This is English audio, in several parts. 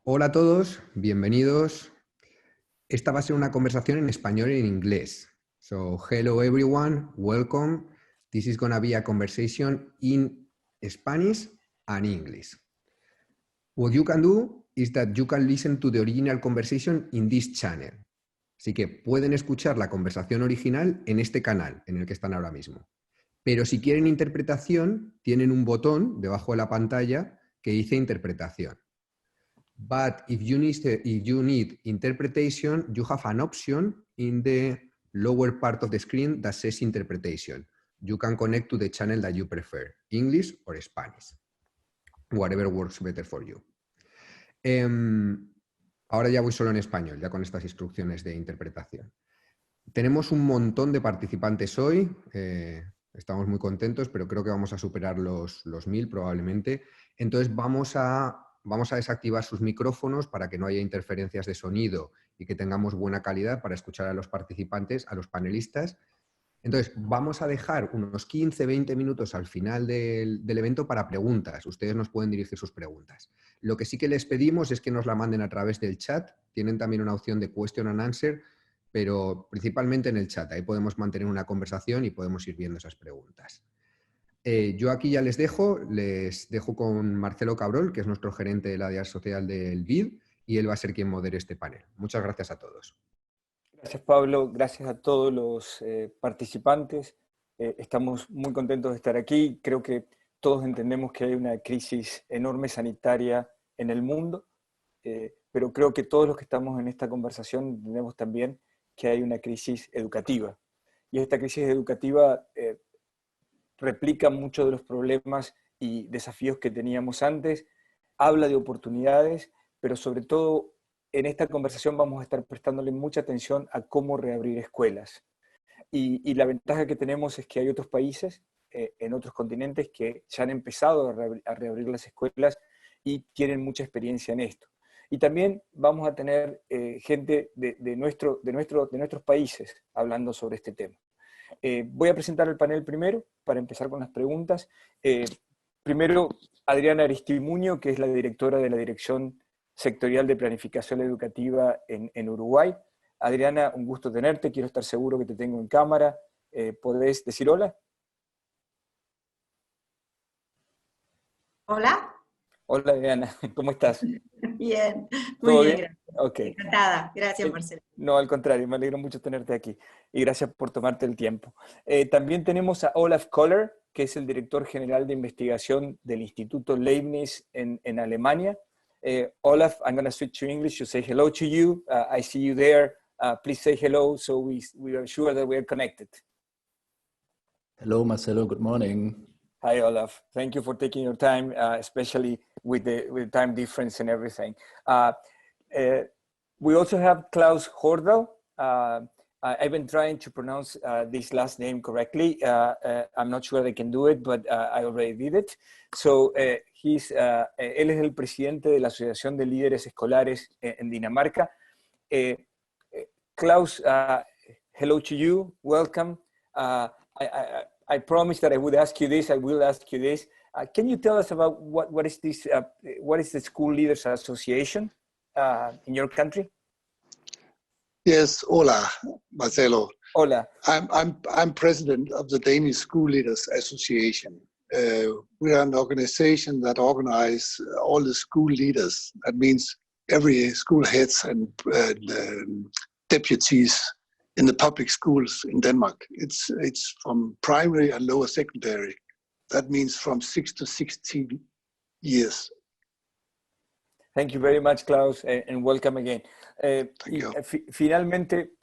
Hola a todos, bienvenidos. Esta va a ser una conversación en español y en inglés. So, hello everyone, welcome. This is gonna be a conversation in Spanish and English. What you can do is that you can listen to the original conversation in this channel. Así que pueden escuchar la conversación original en este canal en el que están ahora mismo. Pero si quieren interpretación, tienen un botón debajo de la pantalla que dice interpretación. But if you need interpretation, you have an option in the lower part of the screen that says interpretation. You can connect to the channel that you prefer, English or Spanish, whatever works better for you. Ahora ya voy solo en español, ya con estas instrucciones de interpretación. Tenemos un montón de participantes hoy, estamos muy contentos, pero creo que vamos a superar los 1000 probablemente. Entonces vamos a desactivar sus micrófonos para que no haya interferencias de sonido y que tengamos buena calidad para escuchar a los participantes, a los panelistas. Entonces vamos a dejar unos 15-20 minutos al final del evento para preguntas. Ustedes nos pueden dirigir sus preguntas. Lo que sí que les pedimos es que nos la manden a través del chat. Tienen también una opción de question and answer, pero principalmente en el chat. Ahí podemos mantener una conversación y podemos ir viendo esas preguntas. Yo aquí ya les dejo con Marcelo Cabrol, que es nuestro gerente del área social del BID, y él va a ser quien modere este panel. Muchas gracias a todos. Gracias, Pablo. Gracias a todos los participantes. Estamos muy contentos de estar aquí. Creo que todos entendemos que hay una crisis enorme sanitaria en el mundo, pero creo que todos los que estamos en esta conversación entendemos también que hay una crisis educativa. Y esta crisis educativa replica muchos de los problemas y desafíos que teníamos antes, habla de oportunidades, pero sobre todo en esta conversación vamos a estar prestándole mucha atención a cómo reabrir escuelas. Y la ventaja que tenemos es que hay otros países, en otros continentes, que ya han empezado a reabrir las escuelas y tienen mucha experiencia en esto. Y también vamos a tener gente de nuestros países hablando sobre este tema. Voy a presentar el panel primero, para empezar con las preguntas. Primero, Adriana Aristimuño, que es la directora de la Dirección Sectorial de Planificación Educativa en Uruguay. Adriana, un gusto tenerte, quiero estar seguro que te tengo en cámara. ¿Podés decir hola? Hola. Hola, Adriana, ¿cómo estás? Bien, muy ¿Todo bien, bien? gracias. Okay. Encantada, gracias Marcelo. No, al contrario, me alegro mucho tenerte aquí y gracias por tomarte el tiempo. También tenemos a Olaf Koller, que es el director general de investigación del Instituto Leibniz en Alemania. Olaf, I'm going to switch to English to say hello to you. I see you there. Please say hello so we are sure that we are connected. Hello, Marcelo. Good morning. Hi, Olaf. Thank you for taking your time, especially with the time difference and everything. We also have Klaus Hordal. I've been trying to pronounce this last name correctly. I'm not sure I can do it, but I already did it. So él es el presidente de la Asociación de Líderes Escolares en Dinamarca. Klaus, hello to you. Welcome. I promised that I would ask you this. I will ask you this. Can you tell us about what is this? What is the School Leaders Association in your country? Yes, hola, Marcelo. Hola. I'm president of the Danish School Leaders Association. We are an organization that organizes all the school leaders. That means every school heads and deputies in the public schools in Denmark. It's from primary and lower secondary. That means from 6 to 16 years. Thank you very much, Klaus, and welcome again. Finalmente,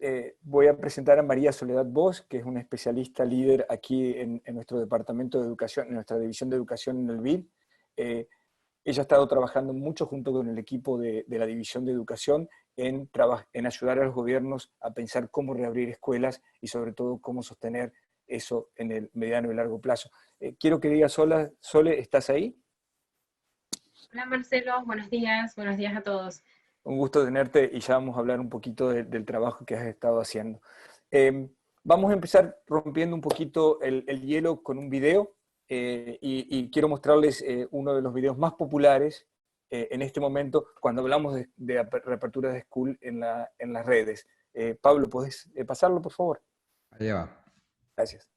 voy a presentar a María Soledad Bosch, que es una especialista líder aquí en nuestro departamento de educación, en nuestra división de educación en el BID. Ella ha estado trabajando mucho junto con el equipo de la división de educación en ayudar a los gobiernos a pensar cómo reabrir escuelas y sobre todo cómo sostener eso en el mediano y largo plazo. Quiero que digas, Sole, ¿estás ahí? Hola Marcelo, buenos días a todos. Un gusto tenerte y ya vamos a hablar un poquito del trabajo que has estado haciendo. Vamos a empezar rompiendo un poquito el hielo con un video y quiero mostrarles uno de los videos más populares en este momento cuando hablamos de reapertura de school en las redes. Pablo, ¿puedes pasarlo, por favor? Allá va. Gracias.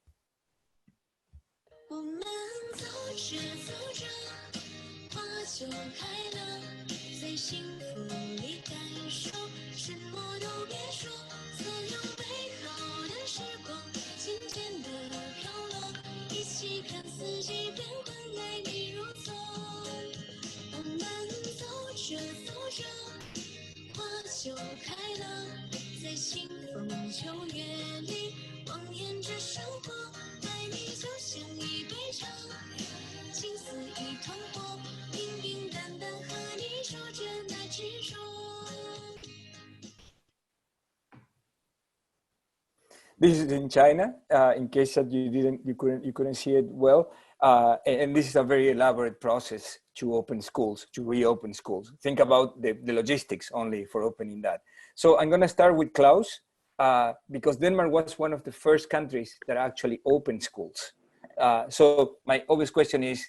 This is in China, in case that you couldn't see it well, and this is a very elaborate process to open schools, to reopen schools. Think about the logistics only for opening that. So I'm going to start with Klaus, because Denmark was one of the first countries that actually opened schools. So my obvious question is,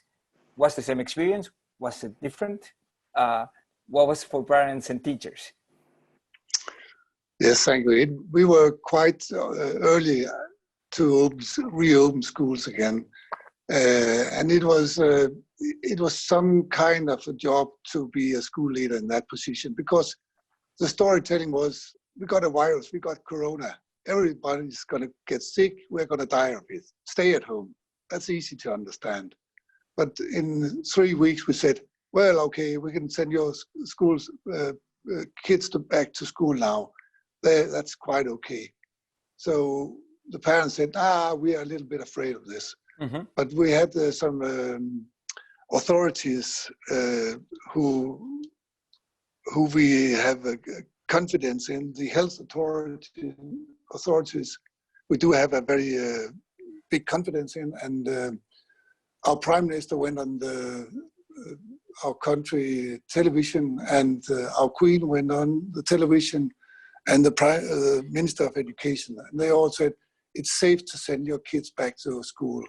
was the same experience? Was it different? What was for parents and teachers? Yes, thank you. We were quite early to reopen schools again, and it was some kind of a job to be a school leader in that position, because the storytelling was, we got a virus, we got corona, everybody's going to get sick, we're going to die of it. Stay at home. That's easy to understand. But in 3 weeks we said, well, okay, we can send your schools kids back to school now. That's quite okay. So the parents said, we are a little bit afraid of this. Mm-hmm. But we had some authorities who we have confidence in, the health authorities. We do have a very big confidence in, and our Prime Minister went on our country television, and our Queen went on the television, and the Minister of Education, and they all said it's safe to send your kids back to school.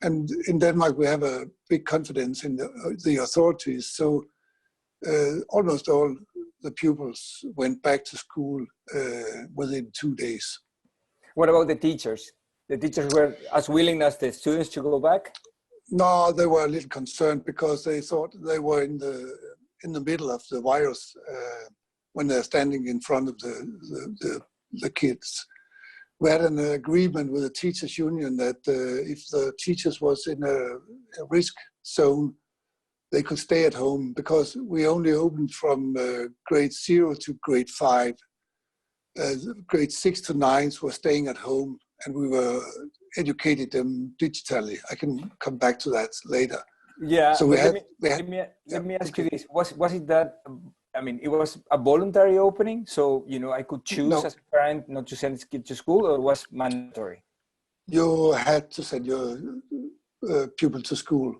And in Denmark, we have a big confidence in the authorities. So almost all the pupils went back to school within 2 days. What about the teachers? The teachers were as willing as the students to go back? No, they were a little concerned because they thought they were in the middle of the virus when they're standing in front of the kids. We had an agreement with the teachers' union that if the teachers was in a risk zone, they could stay at home, because we only opened from grade 0 to grade 5. Grade 6 to 9s were staying at home, and we were educated them digitally. I can come back to that later. Yeah, so let me ask you this. Was it that, I mean, it was a voluntary opening, so, you know, I could choose as a parent not to send his kid to school, or was mandatory? You had to send your pupil to school.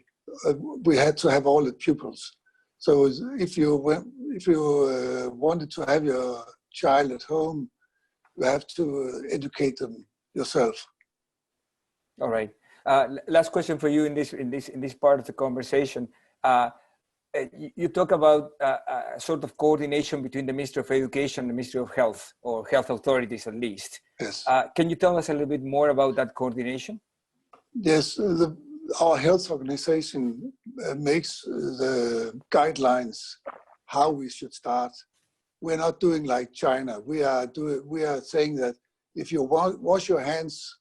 We had to have all the pupils. So if you wanted to have your child at home, you have to educate them yourself. All right. Last question for you in this part of the conversation. You talk about a sort of coordination between the Ministry of Education and the Ministry of Health, or health authorities at least. Yes. Can you tell us a little bit more about that coordination? Yes, our health organization makes the guidelines how we should start. We're not doing like China. We are saying that if you wash your hands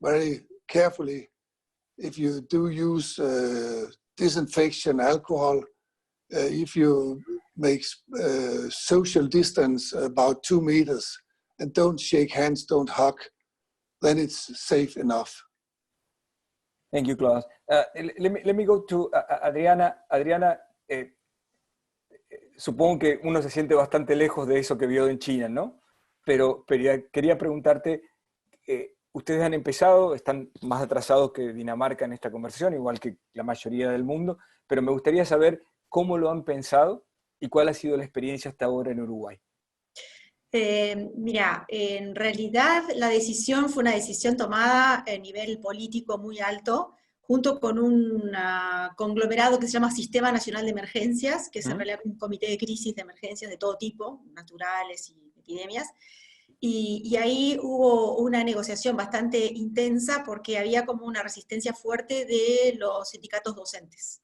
very carefully, if you do use disinfection, alcohol, if you make social distance about 2 meters and don't shake hands, don't hug, then it's safe enough. Thank you, Klaus. Let me go to Adriana. Adriana, supongo que uno se siente bastante lejos de eso que vio en China, ¿no? Pero quería preguntarte, ustedes han empezado, están más atrasados que Dinamarca en esta conversación, igual que la mayoría del mundo, pero me gustaría saber cómo lo han pensado y cuál ha sido la experiencia hasta ahora en Uruguay. Mira, en realidad la decisión fue una decisión tomada a nivel político muy alto, junto con un conglomerado que se llama Sistema Nacional de Emergencias, que es en realidad un comité de crisis de emergencias de todo tipo, naturales y epidemias. Y ahí hubo una negociación bastante intensa porque había como una resistencia fuerte de los sindicatos docentes.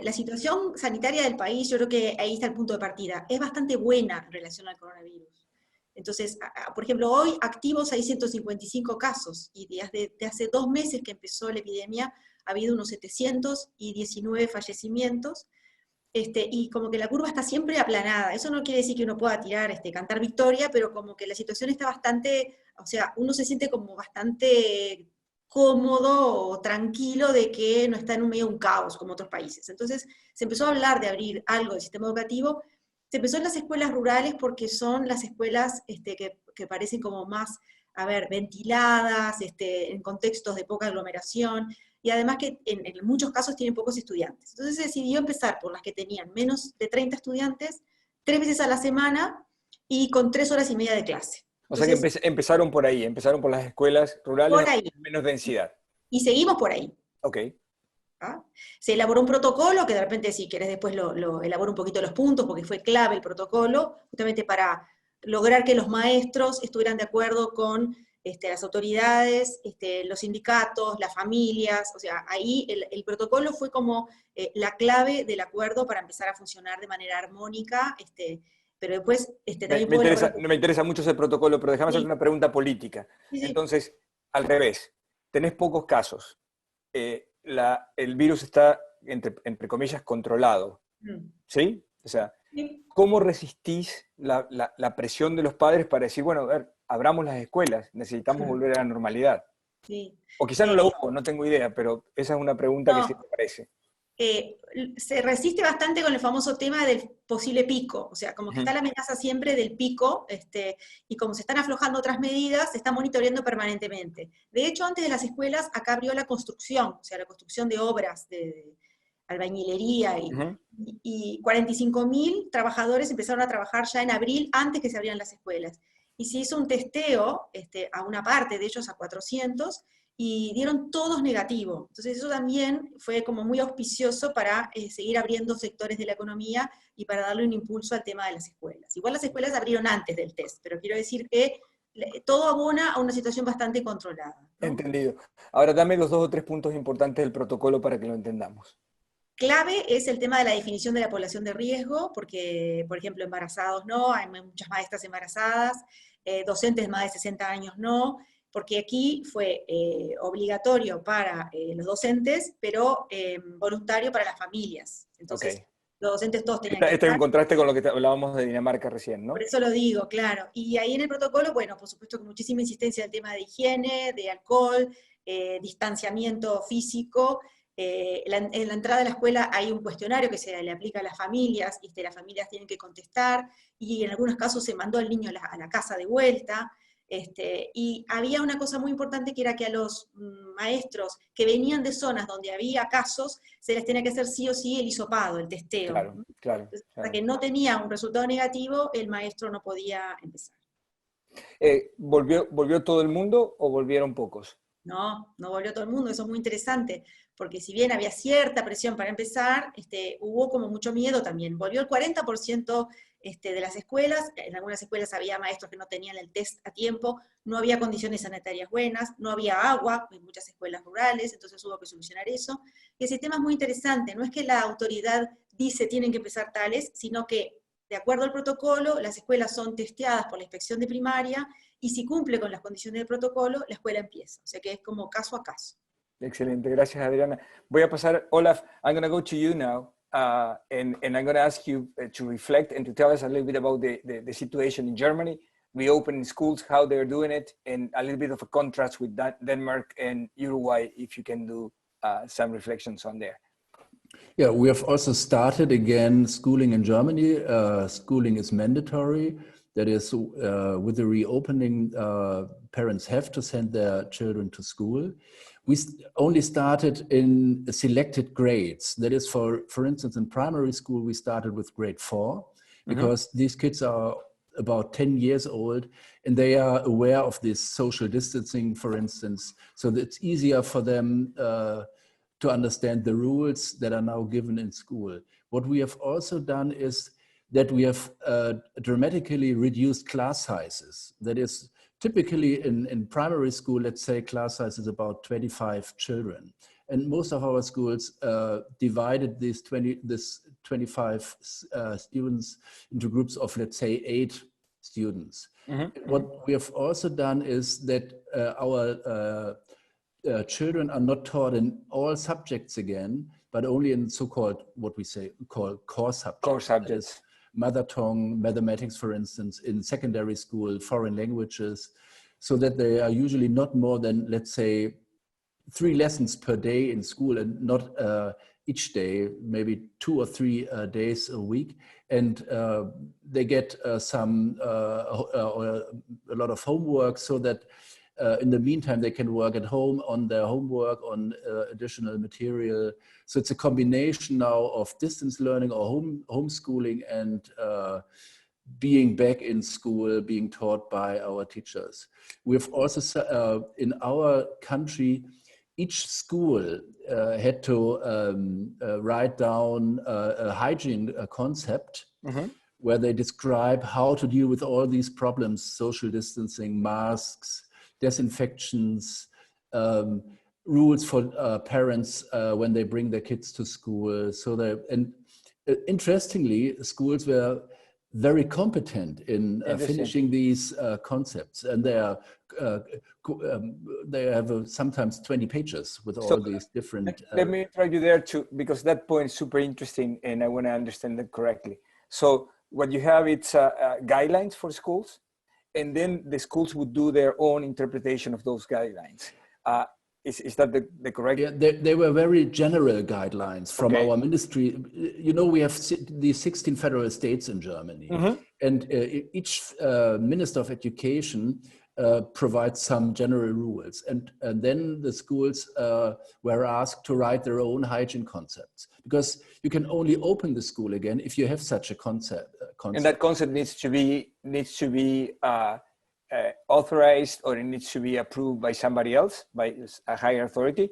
La situación sanitaria del país, yo creo que ahí está el punto de partida, es bastante buena en relación al coronavirus. Entonces, por ejemplo, hoy activos hay 155 casos, y desde hace 2 meses que empezó la epidemia ha habido unos 719 fallecimientos, y como que la curva está siempre aplanada. Eso no quiere decir que uno pueda cantar victoria, pero como que la situación está bastante, o sea, uno se siente como bastante cómodo o tranquilo de que no está en medio de un caos como otros países. Entonces se empezó a hablar de abrir algo del sistema educativo. Se empezó en las escuelas rurales porque son las escuelas que parecen como más, ventiladas, en contextos de poca aglomeración, y además que en muchos casos tienen pocos estudiantes. Entonces se decidió empezar por las que tenían menos de 30 estudiantes, 3 veces a la semana, y con 3 horas y media de clase. Entonces, o sea que empezaron por ahí, empezaron por las escuelas rurales por ahí. con menos densidad. Y seguimos por ahí. Ok. ¿Ah? Se elaboró un protocolo, que de repente si querés después lo elaboro un poquito los puntos, porque fue clave el protocolo, justamente para lograr que los maestros estuvieran de acuerdo con las autoridades, los sindicatos, las familias. O sea, ahí el protocolo fue como la clave del acuerdo para empezar a funcionar de manera armónica, pero después también me interesa mucho ese protocolo, pero déjame hacerte una pregunta política. Sí. Entonces, al revés, tenés pocos casos. El virus está, entre comillas, controlado. ¿Sí? O sea, ¿cómo resistís la presión de los padres para decir, bueno, a ver, abramos las escuelas, necesitamos volver a la normalidad? Sí. O quizá no la hubo, no tengo idea, pero esa es una pregunta que sí me parece. Se resiste bastante con el famoso tema del posible pico, o sea, como que está la amenaza siempre del pico, y como se están aflojando otras medidas, se está monitoreando permanentemente. De hecho, antes de las escuelas, acá abrió la construcción, o sea, la construcción de obras de albañilería, y 45.000 trabajadores empezaron a trabajar ya en abril, antes que se abrieran las escuelas. Y se hizo un testeo a una parte de ellos, a 400, y dieron todos negativo. Entonces eso también fue como muy auspicioso para seguir abriendo sectores de la economía y para darle un impulso al tema de las escuelas. Igual las escuelas abrieron antes del test, pero quiero decir que todo abona a una situación bastante controlada, ¿no? Entendido. Ahora dame los 2 o 3 puntos importantes del protocolo para que lo entendamos. Clave es el tema de la definición de la población de riesgo, porque, por ejemplo, embarazados no, hay muchas maestras embarazadas, docentes de más de 60 años no, porque aquí fue obligatorio para los docentes, pero voluntario para las familias. Entonces, los docentes todos tenían que estar. En contraste con lo que hablábamos de Dinamarca recién, ¿no? Por eso lo digo, claro. Y ahí en el protocolo, bueno, por supuesto con muchísima insistencia del tema de higiene, de alcohol, distanciamiento físico. En la entrada de la escuela hay un cuestionario que se le aplica a las familias, y las familias tienen que contestar, y en algunos casos se mandó al niño a la casa de vuelta. Y había una cosa muy importante, que era que a los maestros que venían de zonas donde había casos, se les tenía que hacer sí o sí el hisopado, el testeo. Claro. Entonces, hasta que no tenía un resultado negativo, el maestro no podía empezar. ¿Volvió todo el mundo o volvieron pocos? No volvió todo el mundo, eso es muy interesante, porque si bien había cierta presión para empezar, hubo como mucho miedo también. Volvió el 40% de las escuelas, en algunas escuelas había maestros que no tenían el test a tiempo, no había condiciones sanitarias buenas, no había agua en muchas escuelas rurales, entonces hubo que solucionar eso. Y el sistema es muy interesante, no es que la autoridad dice tienen que empezar tales, sino que de acuerdo al protocolo, las escuelas son testeadas por la inspección de primaria, y si cumple con las condiciones del protocolo, la escuela empieza. O sea que es como caso a caso. Excelente, gracias Adriana. Voy a pasar, Olaf, I'm going to go to you now, and I'm going to ask you to reflect and to tell us a little bit about the situation in Germany, reopening schools, how they're doing it, and a little bit of a contrast with Denmark and Uruguay, if you can do some reflections on there. Yeah, we have also started again schooling in Germany. Schooling is mandatory. That is, with the reopening, parents have to send their children to school. We only started in selected grades. That is, for instance, in primary school, we started with grade 4, because these kids are about 10 years old, and they are aware of this social distancing, for instance. So it's easier for them to understand the rules that are now given in school. What we have also done is that we have dramatically reduced class sizes. That is, typically in primary school, let's say class size is about 25 children. And most of our schools divided this 25 students into groups of, let's say, 8 students. What we have also done is that our children are not taught in all subjects again, but only in so-called, what we call core subjects. Core subjects. Mother tongue, mathematics, for instance, in secondary school, foreign languages, so that they are usually not more than, let's say, 3 lessons per day in school, and not each day, maybe 2 or 3 days a week. And they get a lot of homework, so that in the meantime, they can work at home on their homework, on additional material. So it's a combination now of distance learning or homeschooling and being back in school, being taught by our teachers. We've also, in our country, each school had to write down a hygiene concept where they describe how to deal with all these problems: social distancing, masks, disinfections, rules for parents when they bring their kids to school. So and interestingly, schools were very competent in finishing these concepts, and they have sometimes 20 pages with all these different. Let me try you there too, because that point is super interesting, and I want to understand that correctly. So what you have, it's guidelines for schools, and then the schools would do their own interpretation of those guidelines. Is that the correct? Yeah, they were very general guidelines from our ministry. You know, we have the 16 federal states in Germany, and each Minister of Education provides some general rules. And then the schools were asked to write their own hygiene concepts, because you can only open the school again if you have such a concept. And that concept needs to be authorized, or it needs to be approved by somebody else, by a higher authority?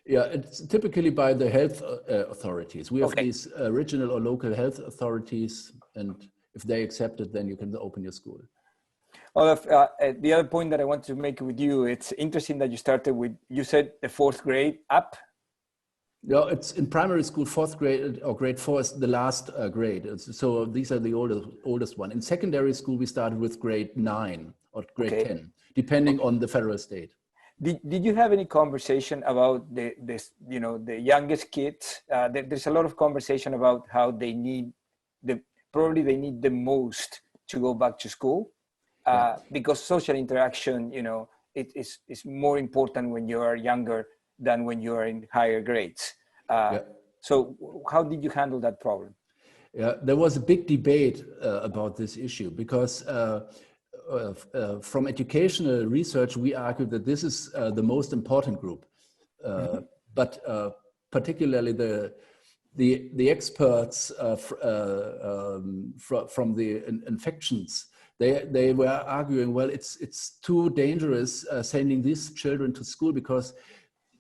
Yeah, it's typically by the health authorities. We have these regional or local health authorities, and if they accept it, then you can open your school. Olaf, the other point that I want to make with you, it's interesting that you started with, you said the 4th grade up. Yeah, it's in primary school, 4th grade or grade 4 is the last grade. So these are the oldest one. In secondary school, we started with grade 9 or grade 10, depending on the federal state. Did you have any conversation about the youngest kids? There's a lot of conversation about how they need probably they need the most to go back to school, because social interaction, it's more important when you are younger than when you are in higher grades. So how did you handle that problem? Yeah, there was a big debate about this issue, because from educational research, we argued that this is the most important group. But particularly the experts from the infections, they were arguing, well, it's too dangerous sending these children to school, because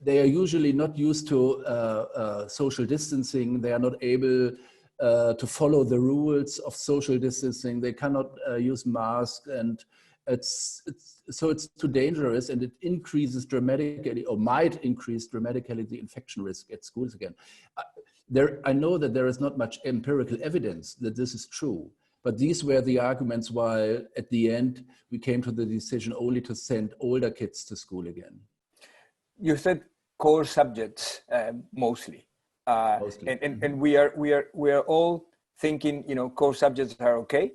they are usually not used to social distancing. They are not able to follow the rules of social distancing. They cannot use masks, and it's too dangerous, and it increases dramatically, or might increase dramatically, the infection risk at schools again. I know that there is not much empirical evidence that this is true, but these were the arguments why at the end we came to the decision only to send older kids to school again. You said core subjects mostly. And we are all thinking, core subjects are okay,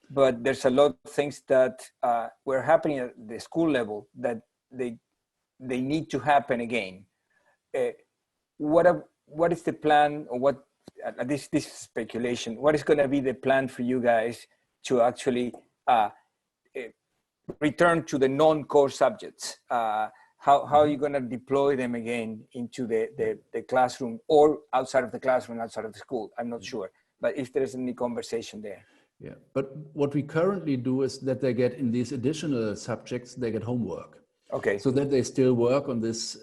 but there's a lot of things that were happening at the school level that they need to happen again. What is the plan, or what? This speculation. What is going to be the plan for you guys to actually return to the non-core subjects? How are you going to deploy them again into the classroom, or outside of the classroom, outside of the school? I'm not sure, but if there's any conversation there. Yeah, but what we currently do is that they get, in these additional subjects, they get homework. Okay. So that they still work on this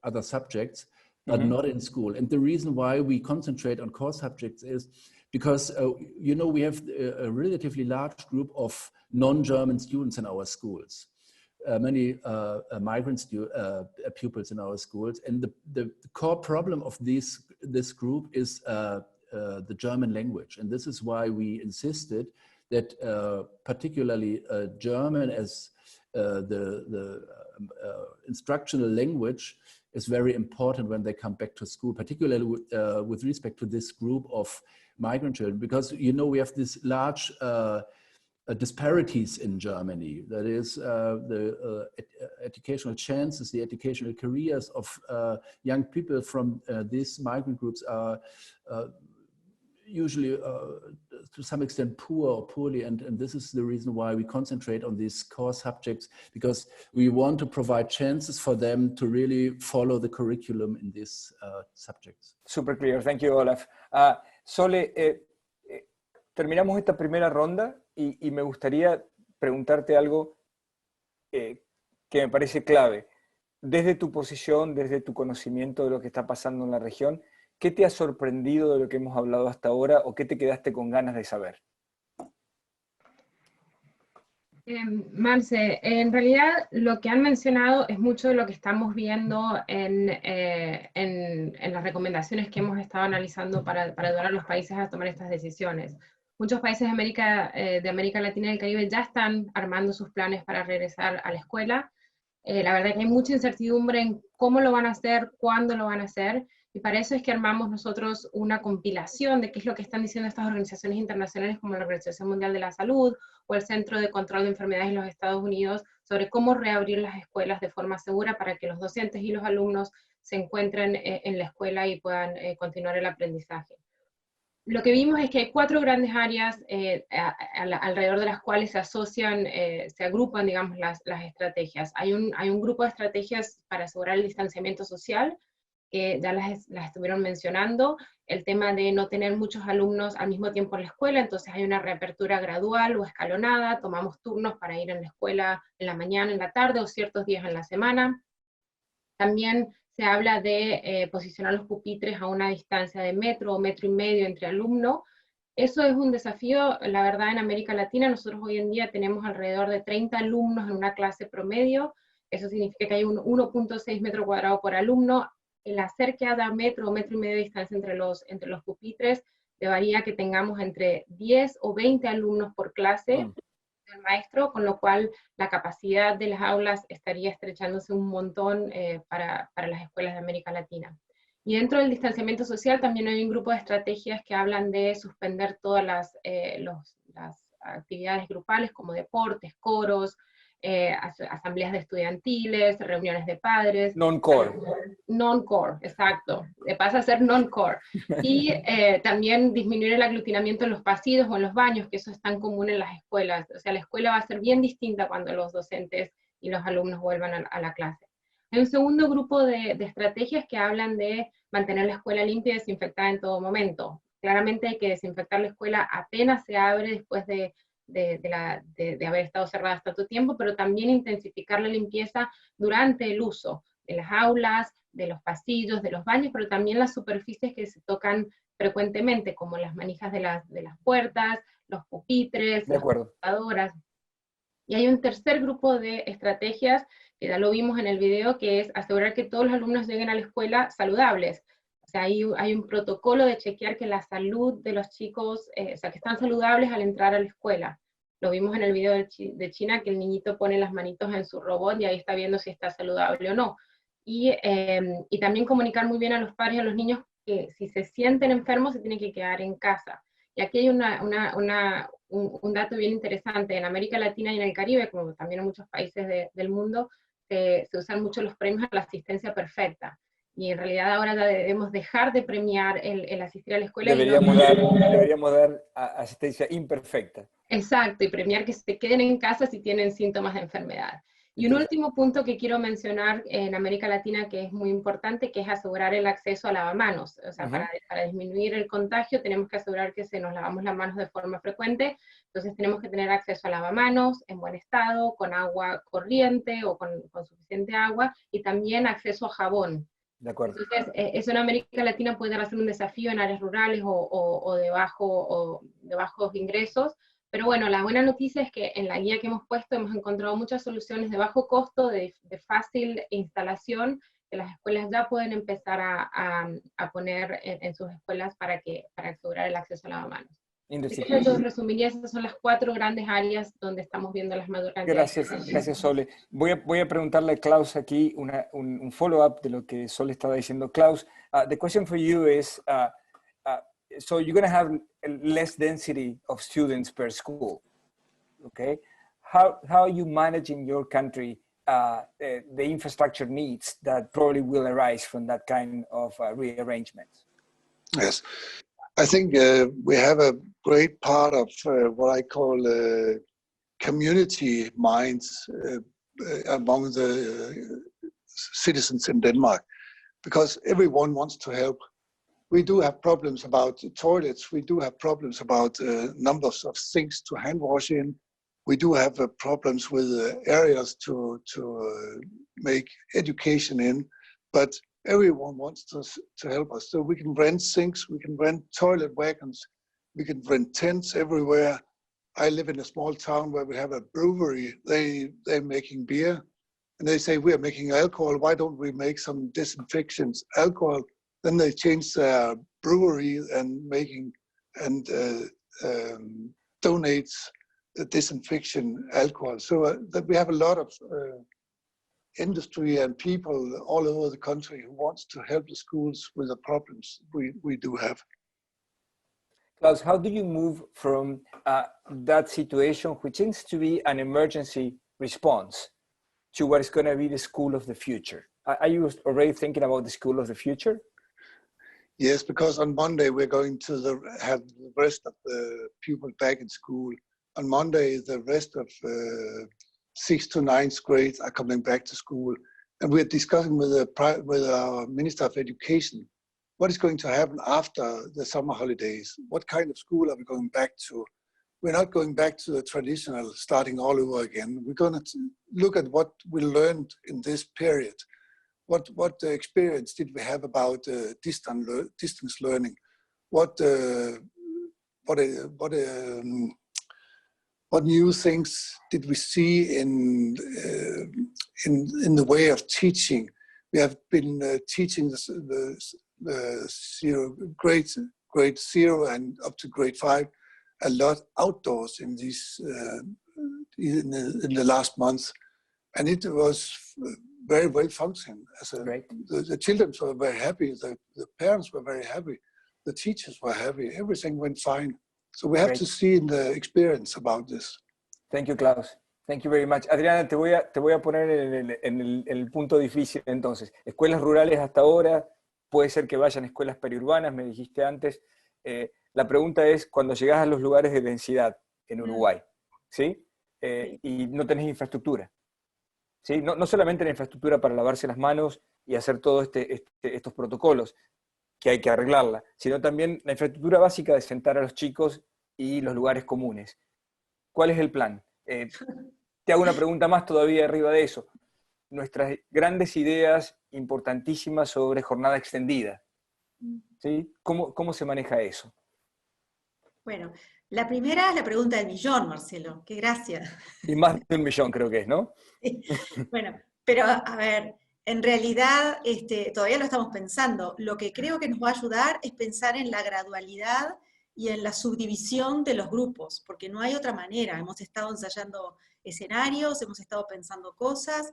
other subjects, but not in school. And the reason why we concentrate on core subjects is because, you know, we have a relatively large group of non-German students in our schools. Many migrant pupils in our schools. And the core problem of this group is the German language. And this is why we insisted that particularly German as the instructional language is very important when they come back to school, particularly with respect to this group of migrant children, because, you know, we have this large disparities in Germany. That is the educational chances, the educational careers of young people from these migrant groups are usually to some extent poor or poorly, and this is the reason why we concentrate on these core subjects, because we want to provide chances for them to really follow the curriculum in these subjects. Super clear, thank you, Olaf. Sole, terminamos esta primera ronda y me gustaría preguntarte algo que me parece clave. Desde tu posición, desde tu conocimiento de lo que está pasando en la región, ¿qué te ha sorprendido de lo que hemos hablado hasta ahora o qué te quedaste con ganas de saber? Marce, en realidad lo que han mencionado es mucho de lo que estamos viendo en las recomendaciones que hemos estado analizando para ayudar a los países a tomar estas decisiones. Muchos países de América Latina y el Caribe ya están armando sus planes para regresar a la escuela. La verdad que hay mucha incertidumbre en cómo lo van a hacer, cuándo lo van a hacer, y para eso es que armamos nosotros una compilación de qué es lo que están diciendo estas organizaciones internacionales como la Organización Mundial de la Salud o el Centro de Control de Enfermedades en los Estados Unidos sobre cómo reabrir las escuelas de forma segura para que los docentes y los alumnos se encuentren en la escuela y puedan continuar el aprendizaje. Lo que vimos es que hay 4 grandes áreas alrededor de las cuales se asocian, se agrupan, digamos, las estrategias. Hay un grupo de estrategias para asegurar el distanciamiento social, que ya las estuvieron mencionando, el tema de no tener muchos alumnos al mismo tiempo en la escuela, entonces hay una reapertura gradual o escalonada, tomamos turnos para ir en la escuela en la mañana, en la tarde o ciertos días en la semana. También se habla de posicionar los pupitres a una distancia de metro o metro y medio entre alumnos. Eso es un desafío, la verdad, en América Latina. Nosotros hoy en día tenemos alrededor de 30 alumnos en una clase promedio. Eso significa que hay un 1.6 metros cuadrados por alumno. El hacer que haya metro o metro y medio de distancia entre los pupitres llevaría que tengamos entre 10 o 20 alumnos por clase del maestro, con lo cual la capacidad de las aulas estaría estrechándose un montón para las escuelas de América Latina. Y dentro del distanciamiento social también hay un grupo de estrategias que hablan de suspender todas las actividades grupales como deportes, coros, asambleas de estudiantiles, reuniones de padres. Non-core. Non-core, exacto. Pasa a ser non-core. Y también disminuir el aglutinamiento en los pasillos o en los baños, que eso es tan común en las escuelas. O sea, la escuela va a ser bien distinta cuando los docentes y los alumnos vuelvan a la clase. Hay un segundo grupo de estrategias que hablan de mantener la escuela limpia y desinfectada en todo momento. Claramente hay que desinfectar la escuela apenas se abre después de haber estado cerrada hasta tanto tiempo, pero también intensificar la limpieza durante el uso de las aulas, de los pasillos, de los baños, pero también las superficies que se tocan frecuentemente, como las manijas de las puertas, los pupitres, las computadoras. Y hay un tercer grupo de estrategias, que ya lo vimos en el video, que es asegurar que todos los alumnos lleguen a la escuela saludables. O sea, hay un protocolo de chequear que la salud de los chicos, o sea, que están saludables al entrar a la escuela. Lo vimos en el video de China, que el niñito pone las manitos en su robot y ahí está viendo si está saludable o no. Y también comunicar muy bien a los padres y a los niños que si se sienten enfermos se tienen que quedar en casa. Y aquí hay un dato bien interesante. En América Latina y en el Caribe, como también en muchos países del mundo, se usan mucho los premios a la asistencia perfecta. Y en realidad ahora ya debemos dejar de premiar el asistir a la escuela. Deberíamos dar asistencia imperfecta. Exacto, y premiar que se queden en casa si tienen síntomas de enfermedad. Y un último punto que quiero mencionar en América Latina que es muy importante, que es asegurar el acceso a lavamanos. O sea, para disminuir el contagio tenemos que asegurar que nos lavamos las manos de forma frecuente, entonces tenemos que tener acceso a lavamanos en buen estado, con agua corriente o con suficiente agua, y también acceso a jabón. De acuerdo. Entonces, eso en América Latina puede ser un desafío en áreas rurales o de bajos ingresos, pero bueno, la buena noticia es que en la guía que hemos puesto hemos encontrado muchas soluciones de bajo costo, de fácil instalación, que las escuelas ya pueden empezar a poner en sus escuelas para asegurar el acceso a lavamanos. Yo resumiría, esas son las 4 grandes áreas donde estamos viendo las mayores cantidades. Gracias Sole. Voy a preguntarle a Klaus aquí un follow-up de lo que Sole estaba diciendo. Klaus, the question for you is, so you're going to have less density of students per school, okay? How are you managing your country the infrastructure needs that probably will arise from that kind of rearrangement? Yes, I think we have a great part of what I call community minds among the citizens in Denmark, because everyone wants to help. We do have problems about toilets. We do have problems about numbers of sinks to hand wash in. We do have problems with areas to make education in, but everyone wants to help us. So we can rent sinks, we can rent toilet wagons, we can rent tents everywhere. I live in a small town where we have a brewery. They're making beer, and they say, we are making alcohol. Why don't we make some disinfection alcohol? Then they change their brewery and donates the disinfection alcohol. So that we have a lot of industry and people all over the country who wants to help the schools with the problems we do have. Klaus, how do you move from that situation, which seems to be an emergency response, to what is going to be the school of the future? Are you already thinking about the school of the future? Yes, because on Monday we're going to have the rest of the pupils back in school. On Monday, the rest of 6th to 9th grades are coming back to school, and we're discussing with our Minister of Education what is going to happen after the summer holidays. What kind of school are we going back to? We're not going back to the traditional, starting all over again. We're going to look at what we learned in this period. What experience did we have about distance learning? What new things did we see in the way of teaching? We have been teaching grade 0 and up to grade 5 a lot outdoors in these in the last month, and it was very well functioning. The children were very happy, the parents were very happy, the teachers were happy, everything went fine. So we have to see in the experience about this. Thank you, Klaus. Thank you very much. Adriana, te voy a poner en el punto difícil entonces. Escuelas rurales hasta ahora, puede ser que vayan a escuelas periurbanas, me dijiste antes. La pregunta es, cuando llegas a los lugares de densidad en Uruguay, ¿sí? Y no tenés infraestructura, ¿sí? No solamente la infraestructura para lavarse las manos y hacer todos estos protocolos, que hay que arreglarla, sino también la infraestructura básica de sentar a los chicos y los lugares comunes. ¿Cuál es el plan? Te hago una pregunta más todavía arriba de eso. Nuestras grandes ideas importantísimas sobre jornada extendida, ¿sí? ¿Cómo se maneja eso? Bueno, la primera es la pregunta del millón, Marcelo. ¡Qué gracia! Y más de 1 millón creo que es, ¿no? Sí. Bueno, pero a ver, en realidad todavía lo estamos pensando. Lo que creo que nos va a ayudar es pensar en la gradualidad y en la subdivisión de los grupos, porque no hay otra manera. Hemos estado ensayando escenarios, hemos estado pensando cosas,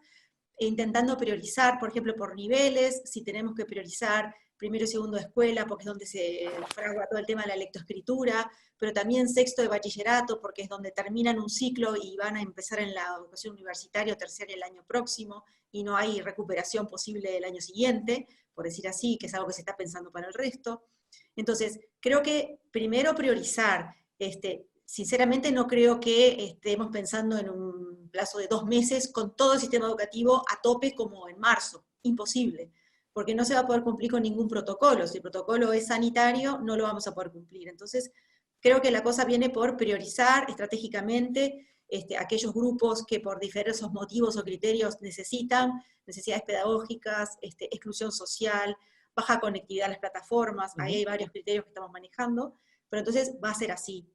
e intentando priorizar, por ejemplo, por niveles, si tenemos que priorizar primero y segundo de escuela, porque es donde se fragua todo el tema de la lectoescritura, pero también sexto de bachillerato, porque es donde terminan un ciclo y van a empezar en la educación universitaria o terciaria el año próximo, y no hay recuperación posible del año siguiente, por decir así, que es algo que se está pensando para el resto. Entonces, creo que primero priorizar, sinceramente no creo que estemos pensando en un plazo de 2 meses con todo el sistema educativo a tope como en marzo. Imposible, porque no se va a poder cumplir con ningún protocolo. Si el protocolo es sanitario, no lo vamos a poder cumplir. Entonces, creo que la cosa viene por priorizar estratégicamente aquellos grupos que por diversos motivos o criterios necesitan, necesidades pedagógicas, exclusión social, baja conectividad a las plataformas, ahí hay varios criterios que estamos manejando, pero entonces va a ser así.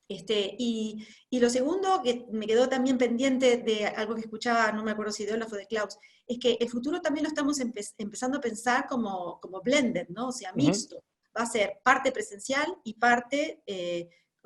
Y lo segundo, que me quedó también pendiente de algo que escuchaba, no me acuerdo si de Olaf o de Klaus, es que el futuro también lo estamos empezando a pensar como blended, ¿no? O sea, mixto. Va a ser parte presencial y parte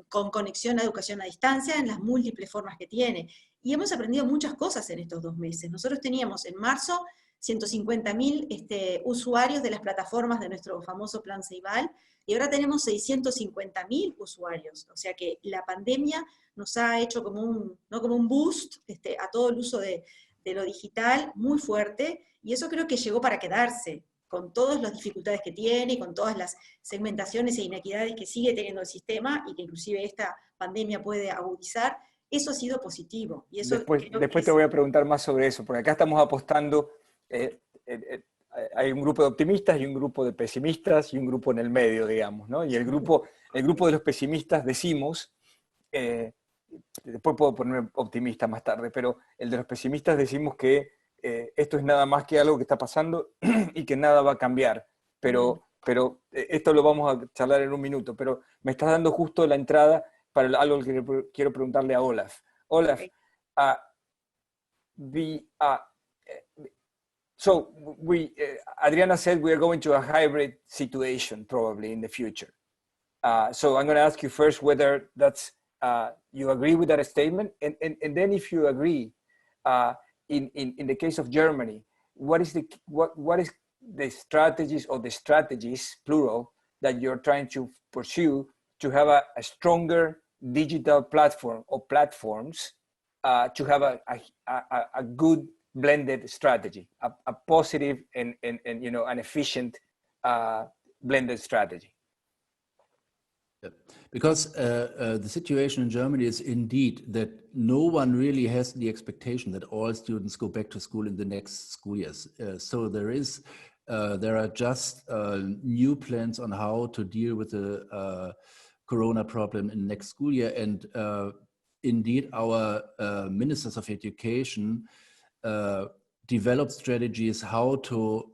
con conexión a educación a distancia en las múltiples formas que tiene. Y hemos aprendido muchas cosas en estos 2 meses. Nosotros teníamos en marzo 150.000 usuarios de las plataformas de nuestro famoso plan Ceibal, y ahora tenemos 650.000 usuarios. O sea que la pandemia nos ha hecho como un boost a todo el uso de lo digital muy fuerte, y eso creo que llegó para quedarse, con todas las dificultades que tiene, y con todas las segmentaciones e inequidades que sigue teniendo el sistema, y que inclusive esta pandemia puede agudizar. Eso ha sido positivo. Y eso después te voy a preguntar más sobre eso, porque acá estamos apostando, hay un grupo de optimistas y un grupo de pesimistas y un grupo en el medio, digamos, ¿no? Y el grupo de los pesimistas decimos, después puedo ponerme optimista más tarde, pero el de los pesimistas decimos que esto es nada más que algo que está pasando y que nada va a cambiar. Pero esto lo vamos a charlar en un minuto, pero me estás dando justo la entrada para algo que quiero preguntarle a Olaf. Olaf, so Adriana said we are going to a hybrid situation probably in the future. So I'm going to ask you first whether that's you agree with that statement, and then if you agree, in the case of Germany, what is the strategies or the strategies plural that you're trying to pursue to have a stronger digital platform or platforms to have a good blended strategy, a positive and an efficient blended strategy? Because the situation in Germany is indeed that no one really has the expectation that all students go back to school in the next school years. So there are just new plans on how to deal with the Corona problem in the next school year. And indeed, our ministers of education developed strategies how to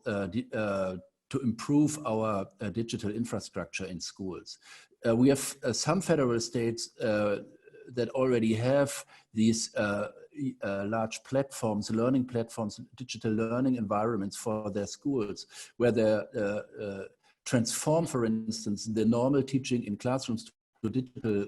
improve our digital infrastructure in schools. We have some federal states that already have these large platforms, learning platforms, digital learning environments for their schools, where they transform, for instance, the normal teaching in classrooms to digital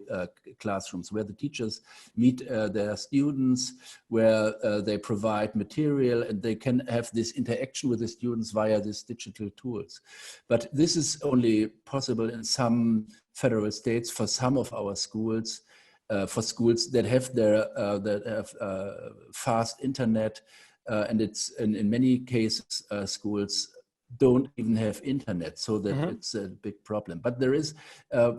classrooms, where the teachers meet their students, where they provide material, and they can have this interaction with the students via these digital tools. But this is only possible in some federal states for some of our schools, for schools that have fast internet, and it's in many cases schools don't even have internet, so that it's a big problem. But there is,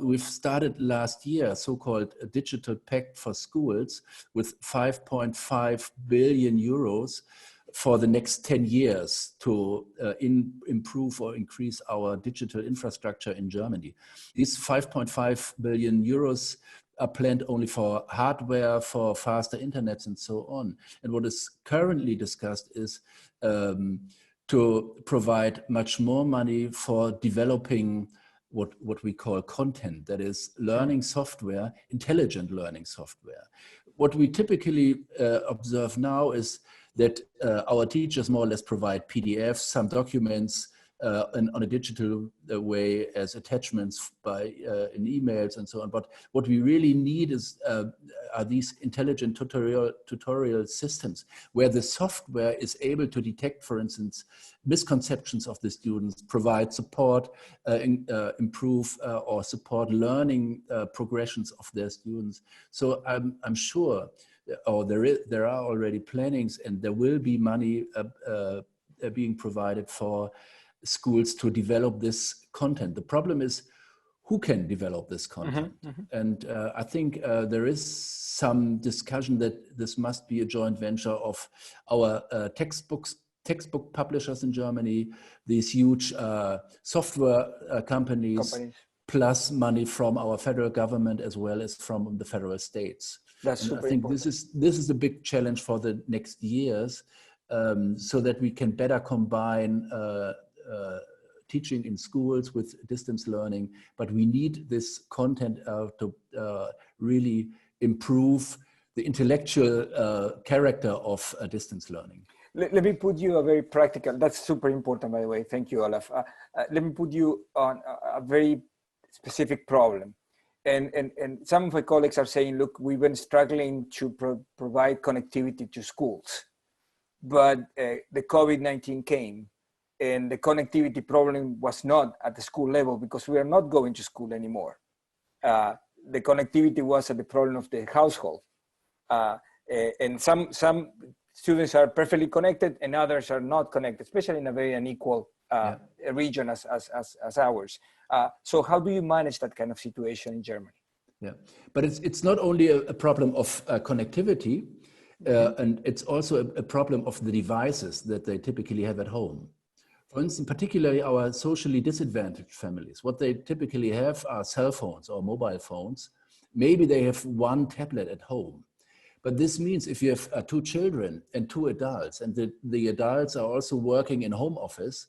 we've started last year a so-called Digital Pact for Schools with 5.5 billion euros for the next 10 years to improve or increase our digital infrastructure in Germany. These 5.5 billion euros are planned only for hardware, for faster internets and so on. And what is currently discussed is to provide much more money for developing what we call content, that is learning software, intelligent learning software. What we typically observe now is that our teachers more or less provide PDFs, some documents on a digital way as attachments in emails and so on. But what we really need is are these intelligent tutorial systems where the software is able to detect, for instance, misconceptions of the students, provide support, improve or support learning progressions of their students. So I'm sure, or there are already plannings, and there will be money being provided for schools to develop this content. The problem is who can develop this content. And I think there is some discussion that this must be a joint venture of our textbook publishers in Germany, these huge software companies, plus money from our federal government as well as from the federal states. That's and super I think important. this is a big challenge for the next years, so that we can better combine teaching in schools with distance learning, but we need this content to really improve the intellectual character of distance learning. Let me put you a very practical, that's super important, by the way. Thank you, Olaf. Let me put you on a very specific problem. And some of my colleagues are saying, look, we've been struggling to provide connectivity to schools, but the COVID-19 came, and the connectivity problem was not at the school level because we are not going to school anymore. The connectivity was at the problem of the household. And some students are perfectly connected and others are not connected, especially in a very unequal region as ours. So how do you manage that kind of situation in Germany? Yeah, but it's not only a problem of connectivity, and it's also a problem of the devices that they typically have at home. For instance, particularly our socially disadvantaged families, what they typically have are cell phones or mobile phones. Maybe they have one tablet at home. But this means if you have 2 children and 2 adults, and the adults are also working in home office,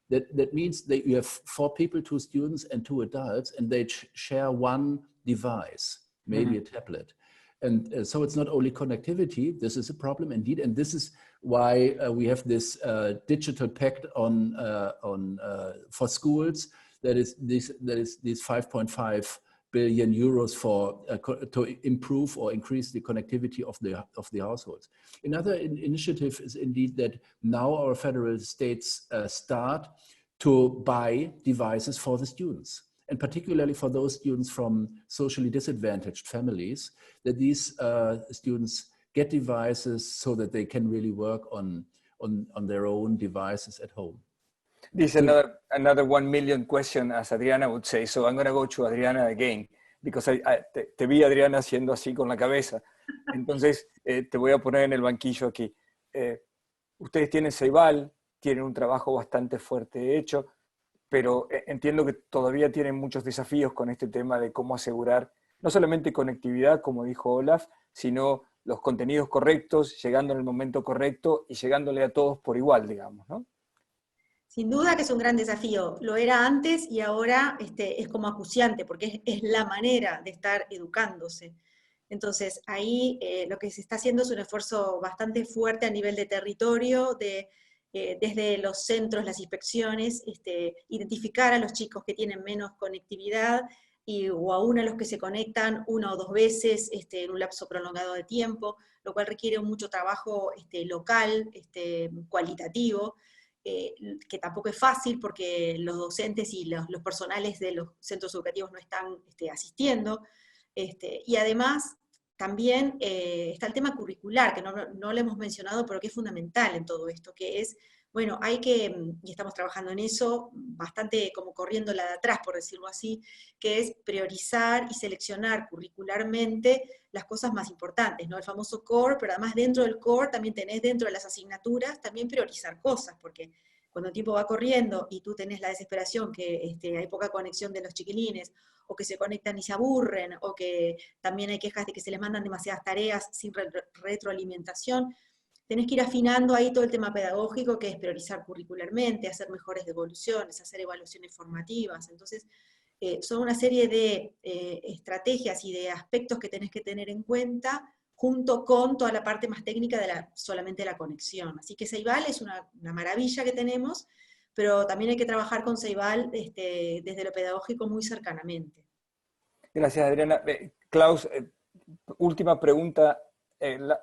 that means that you have 4 people, 2 students and 2 adults, and they share one device, maybe a tablet. And so it's not only connectivity, this is a problem indeed. And this is why we have this digital pact for schools, that is these 5.5 billion euros to improve or increase the connectivity of the households. Another initiative is indeed that now our federal states start to buy devices for the students, and particularly for those students from socially disadvantaged families, that these students get devices so that they can really work on their own devices at home. This is another 1 million question, as Adriana would say. So I'm going to go to Adriana again, because te vi, Adriana, haciendo así con la cabeza. Entonces, te voy a poner en el banquillo aquí. Ustedes tienen Ceibal, tienen un trabajo bastante fuerte hecho, pero entiendo que todavía tienen muchos desafíos con este tema de cómo asegurar no solamente conectividad, como dijo Olaf, sino los contenidos correctos, llegando en el momento correcto y llegándole a todos por igual, digamos, ¿no? Sin duda que es un gran desafío. Lo era antes y ahora es como acuciante, porque es la manera de estar educándose. Entonces, ahí lo que se está haciendo es un esfuerzo bastante fuerte a nivel de territorio, desde los centros, las inspecciones, identificar a los chicos que tienen menos conectividad, o aún a los que se conectan 1 o 2 veces en un lapso prolongado de tiempo, lo cual requiere mucho trabajo local, cualitativo, que tampoco es fácil porque los docentes y los personales de los centros educativos no están asistiendo, y además también está el tema curricular, que no lo hemos mencionado, pero que es fundamental en todo esto, que es, bueno, y estamos trabajando en eso, bastante como corriéndola de atrás, por decirlo así, que es priorizar y seleccionar curricularmente las cosas más importantes, ¿no? El famoso core, pero además dentro del core también tenés dentro de las asignaturas también priorizar cosas, porque cuando el tiempo va corriendo y tú tenés la desesperación que hay poca conexión de los chiquilines, o que se conectan y se aburren, o que también hay quejas de que se les mandan demasiadas tareas sin retroalimentación, tenés que ir afinando ahí todo el tema pedagógico, que es priorizar curricularmente, hacer mejores devoluciones, hacer evaluaciones formativas. Entonces, son una serie de estrategias y de aspectos que tenés que tener en cuenta, junto con toda la parte más técnica de solamente la conexión. Así que Ceibal es una maravilla que tenemos, pero también hay que trabajar con Ceibal desde lo pedagógico muy cercanamente. Gracias, Adriana. Klaus, última pregunta.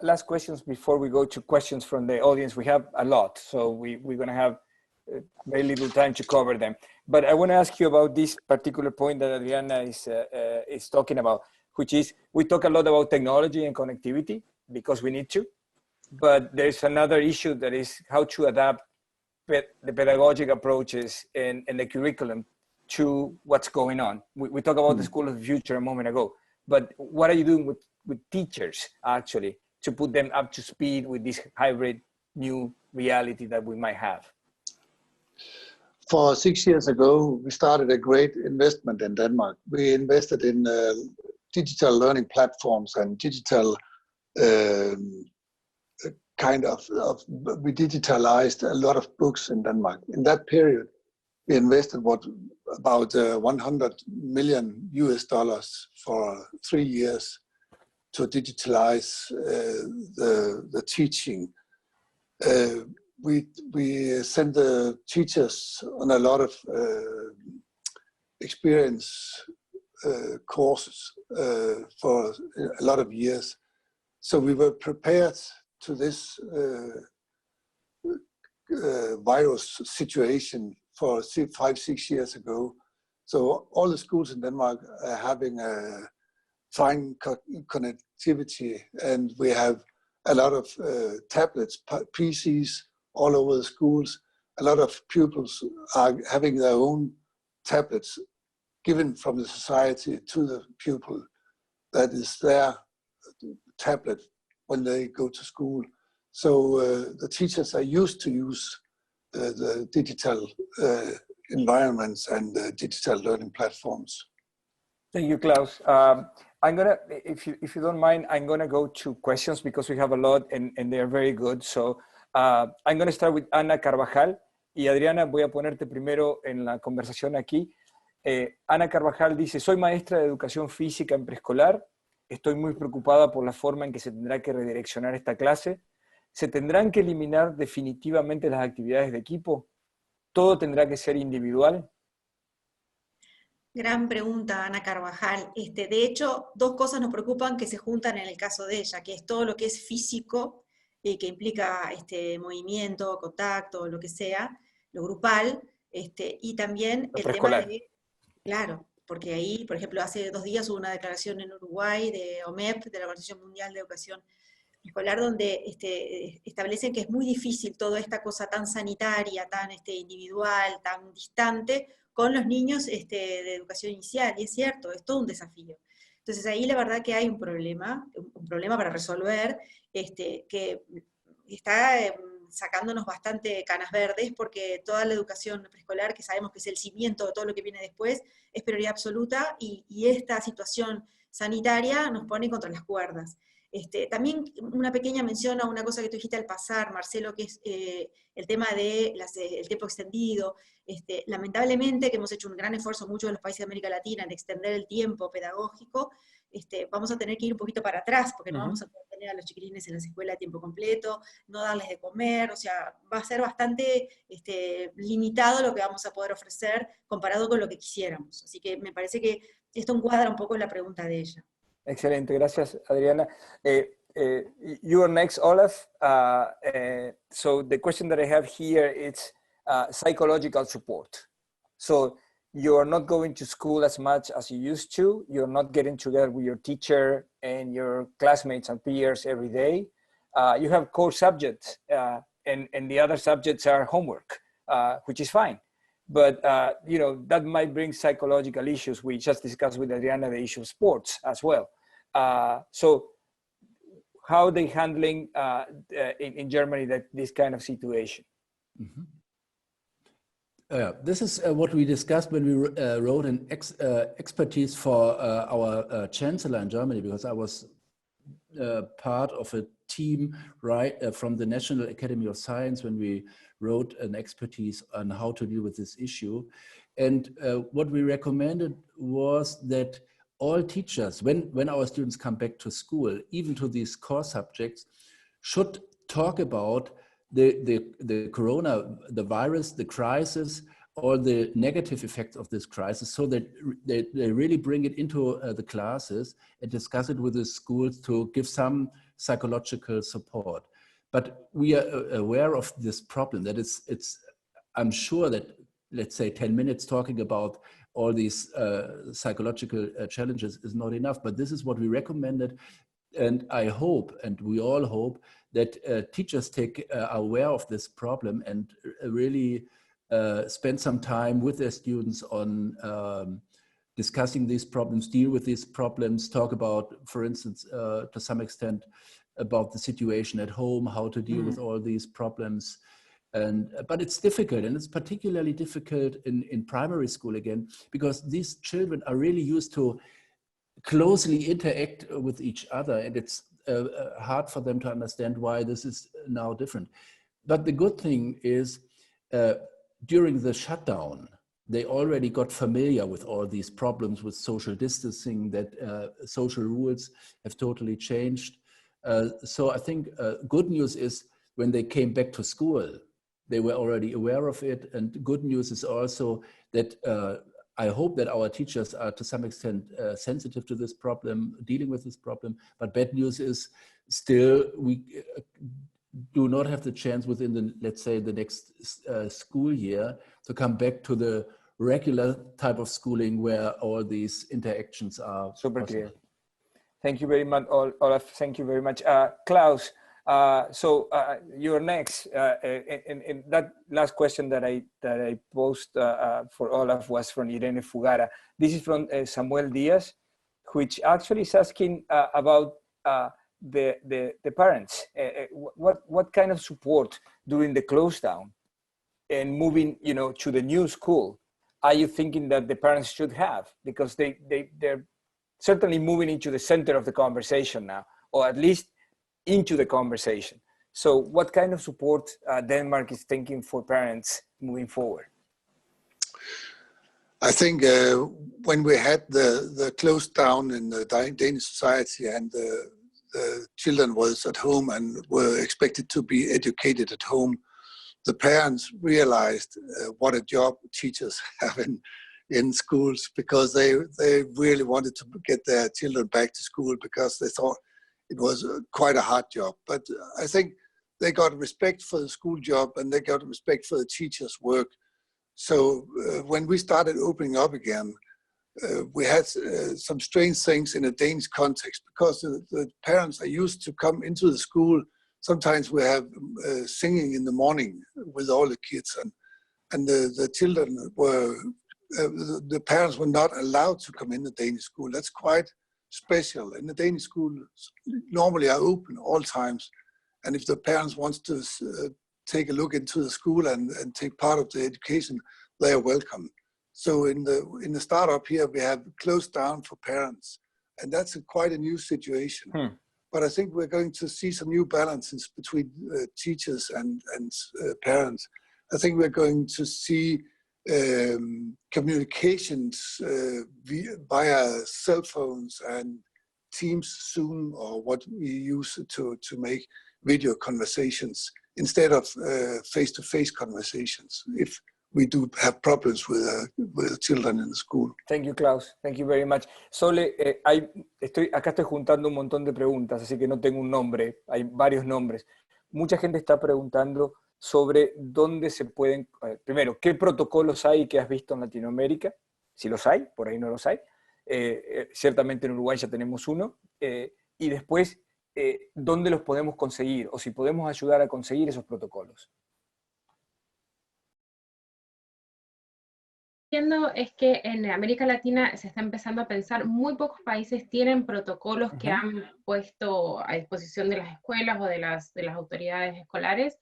Last questions before we go to questions from the audience. We have a lot, so we're going to have very little time to cover them. But I want to ask you about this particular point that Adriana is talking about, which is, we talk a lot about technology and connectivity because we need to, but there's another issue that is how to adapt the pedagogic approaches and the curriculum to what's going on? We talked about the School of the Future a moment ago, but what are you doing with teachers actually to put them up to speed with this hybrid new reality that we might have? For 6 years ago, we started a great investment in Denmark. We invested in digital learning platforms and digital we digitalized a lot of books in Denmark. In that period, we invested about $100 million for 3 years to digitalize the teaching. We sent the teachers on a lot of experience courses for a lot of years. So we were prepared to this virus situation for 5-6 years ago. So all the schools in Denmark are having a fine connectivity, and we have a lot of tablets, PCs all over the schools. A lot of pupils are having their own tablets given from the society to the pupil. That is their tablet when they go to school. So the teachers are used to use the digital environments and digital learning platforms. Thank you, Klaus. I'm gonna, if you don't mind, I'm gonna go to questions because we have a lot and they're very good. So I'm gonna start with Ana Carvajal. Y Adriana, voy a ponerte primero en la conversación aquí. Ana Carvajal dice, soy maestra de educación física en preescolar. Estoy muy preocupada por la forma en que se tendrá que redireccionar esta clase. ¿Se tendrán que eliminar definitivamente las actividades de equipo? ¿Todo tendrá que ser individual? Gran pregunta, Ana Carvajal. De hecho, dos cosas nos preocupan que se juntan en el caso de ella, que es todo lo que es físico, que implica movimiento, contacto, lo que sea, lo grupal, y también el tema de... Claro, porque ahí, por ejemplo, hace 2 días hubo una declaración en Uruguay de OMEP, de la Organización Mundial de Educación Escolar, donde establecen que es muy difícil toda esta cosa tan sanitaria, tan individual, tan distante, con los niños de educación inicial, y es cierto, es todo un desafío. Entonces ahí la verdad que hay un problema para resolver, que está sacándonos bastante canas verdes, porque toda la educación preescolar, que sabemos que es el cimiento de todo lo que viene después, es prioridad absoluta, y esta situación sanitaria nos pone contra las cuerdas. También una pequeña mención a una cosa que tú dijiste al pasar, Marcelo, que es el tema de el tiempo extendido. Lamentablemente, que hemos hecho un gran esfuerzo muchos de los países de América Latina en extender el tiempo pedagógico, vamos a tener que ir un poquito para atrás, porque no vamos a poder tener a los chiquilines en la escuela a tiempo completo, no darles de comer, o sea, va a ser bastante limitado lo que vamos a poder ofrecer comparado con lo que quisiéramos. Así que me parece que esto encuadra un poco la pregunta de ella. Excelente, gracias, Adriana. You are next, Olaf. So the question that I have here is psychological support. So you are not going to school as much as you used to. You're not getting together with your teacher and your classmates and peers every day. You have core subjects, and the other subjects are homework, which is fine. But that might bring psychological issues. We just discussed with Adriana the issue of sports as well. So how are they handling in Germany this kind of situation? Mm-hmm. This is what we discussed when we wrote an expertise for our chancellor in Germany, because I was part of a team from the National Academy of Science when we wrote an expertise on how to deal with this issue. And what we recommended was that all teachers, when our students come back to school, even to these core subjects, should talk about the corona, the virus, the crisis, or the negative effects of this crisis, so that they really bring it into the classes and discuss it with the schools to give some psychological support. But we are aware of this problem, that I'm sure that, let's say, 10 minutes talking about all these psychological challenges is not enough, but this is what we recommended. And I hope, and we all hope, that teachers are aware of this problem and really spend some time with their students on discussing these problems, deal with these problems, talk about, for instance, to some extent, about the situation at home, how to deal with all these problems. But it's difficult, and it's particularly difficult in primary school again, because these children are really used to closely interact with each other, and it's hard for them to understand why this is now different. But the good thing is, during the shutdown, they already got familiar with all these problems with social distancing, that social rules have totally changed. So I think good news is when they came back to school, they were already aware of it. And good news is also that I hope that our teachers are to some extent sensitive to this problem, dealing with this problem. But bad news is still we do not have the chance within the, let's say, the next school year to come back to the regular type of schooling where all these interactions are super possible. clear. Thank you very much, Olaf. Thank you very much. Klaus, so you're next. And that last question that I posed for Olaf was from Irene Fugara. This is from Samuel Diaz, which actually is asking about the parents. What kind of support during the close down and moving, to the new school are you thinking that the parents should have? Because they're certainly moving into the center of the conversation now, or at least into the conversation. So what kind of support Denmark is thinking for parents moving forward? I think when we had the close down in the Danish society and the children was at home and were expected to be educated at home, the parents realized what a job teachers have in schools, because they really wanted to get their children back to school because they thought it was quite a hard job. But I think they got respect for the school job and they got respect for the teachers' work. So when we started opening up again, we had some strange things in a Danish context, because the parents are used to come into the school. Sometimes we have singing in the morning with all the kids, and the children were, the parents were not allowed to come in the Danish school. That's quite special. In the Danish school, normally are open all times, and if the parents wants to take a look into the school and take part of the education, they are welcome. So in the startup here, we have closed down for parents, and that's quite a new situation. But I think we're going to see some new balances between teachers and parents. I think we're going to see communications via cell phones and Teams, Zoom, or what we use to make video conversations instead of face-to-face conversations, if we do have problems with children in the school. Thank you, Klaus. Thank you very much. Sole, acá estoy juntando un montón de preguntas, así que no tengo un nombre, hay varios nombres. Mucha gente está preguntando sobre dónde se pueden, primero, ¿qué protocolos hay que has visto en Latinoamérica? Si los hay, por ahí no los hay. Ciertamente en Uruguay ya tenemos uno. Y después, ¿dónde los podemos conseguir? O si podemos ayudar a conseguir esos protocolos. Es que en América Latina se está empezando a pensar, muy pocos países tienen protocolos que han puesto a disposición de las escuelas o de las autoridades escolares.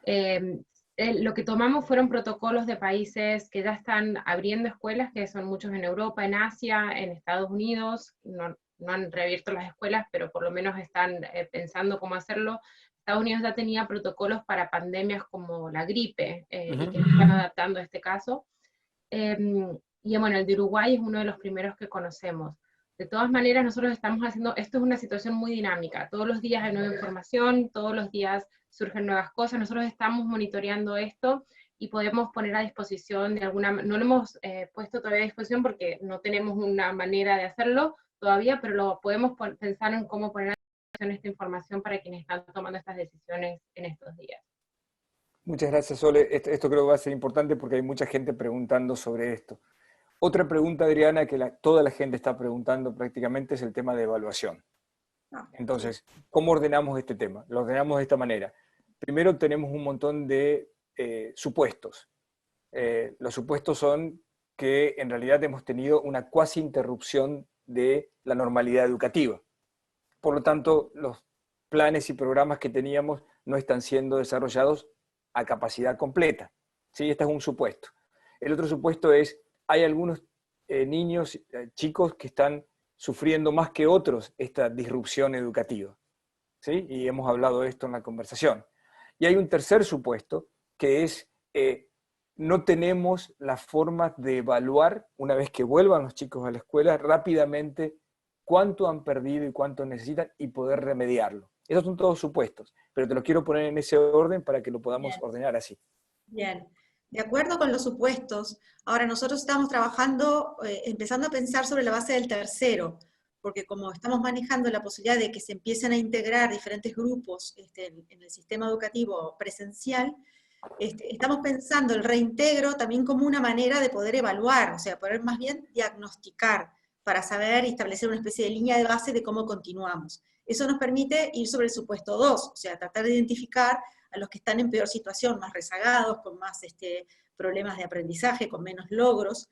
Lo que tomamos fueron protocolos de países que ya están abriendo escuelas, que son muchos en Europa, en Asia, en Estados Unidos. No han reabierto las escuelas, pero por lo menos están pensando cómo hacerlo. Estados Unidos ya tenía protocolos para pandemias como la gripe, y que se están adaptando a este caso. Y bueno, el de Uruguay es uno de los primeros que conocemos. De todas maneras, nosotros estamos haciendo, esto es una situación muy dinámica, todos los días hay nueva información, todos los días surgen nuevas cosas, nosotros estamos monitoreando esto y podemos poner a disposición de alguna, no lo hemos puesto todavía a disposición porque no tenemos una manera de hacerlo todavía, pero lo podemos pensar en cómo poner a disposición esta información para quienes están tomando estas decisiones en estos días. Muchas gracias, Sole. Esto creo que va a ser importante porque hay mucha gente preguntando sobre esto. Otra pregunta, Adriana, que toda la gente está preguntando prácticamente, es el tema de evaluación. Entonces, ¿cómo ordenamos este tema? Lo ordenamos de esta manera. Primero tenemos un montón de supuestos. Los supuestos son que en realidad hemos tenido una cuasi interrupción de la normalidad educativa. Por lo tanto, los planes y programas que teníamos no están siendo desarrollados a capacidad completa. ¿Sí? Este es un supuesto. El otro supuesto es, hay algunos niños, chicos que están sufriendo más que otros esta disrupción educativa. ¿Sí? Y hemos hablado de esto en la conversación. Y hay un tercer supuesto, que es, no tenemos las formas de evaluar, una vez que vuelvan los chicos a la escuela, rápidamente cuánto han perdido y cuánto necesitan y poder remediarlo. Esos son todos supuestos, pero te los quiero poner en ese orden para que lo podamos ordenar así. Bien, de acuerdo con los supuestos, ahora nosotros estamos trabajando, empezando a pensar sobre la base del tercero, porque como estamos manejando la posibilidad de que se empiecen a integrar diferentes grupos en el sistema educativo presencial, estamos pensando el reintegro también como una manera de poder evaluar, o sea, poder más bien diagnosticar, para saber y establecer una especie de línea de base de cómo continuamos. Eso nos permite ir sobre el supuesto 2, o sea, tratar de identificar a los que están en peor situación, más rezagados, con más problemas de aprendizaje, con menos logros.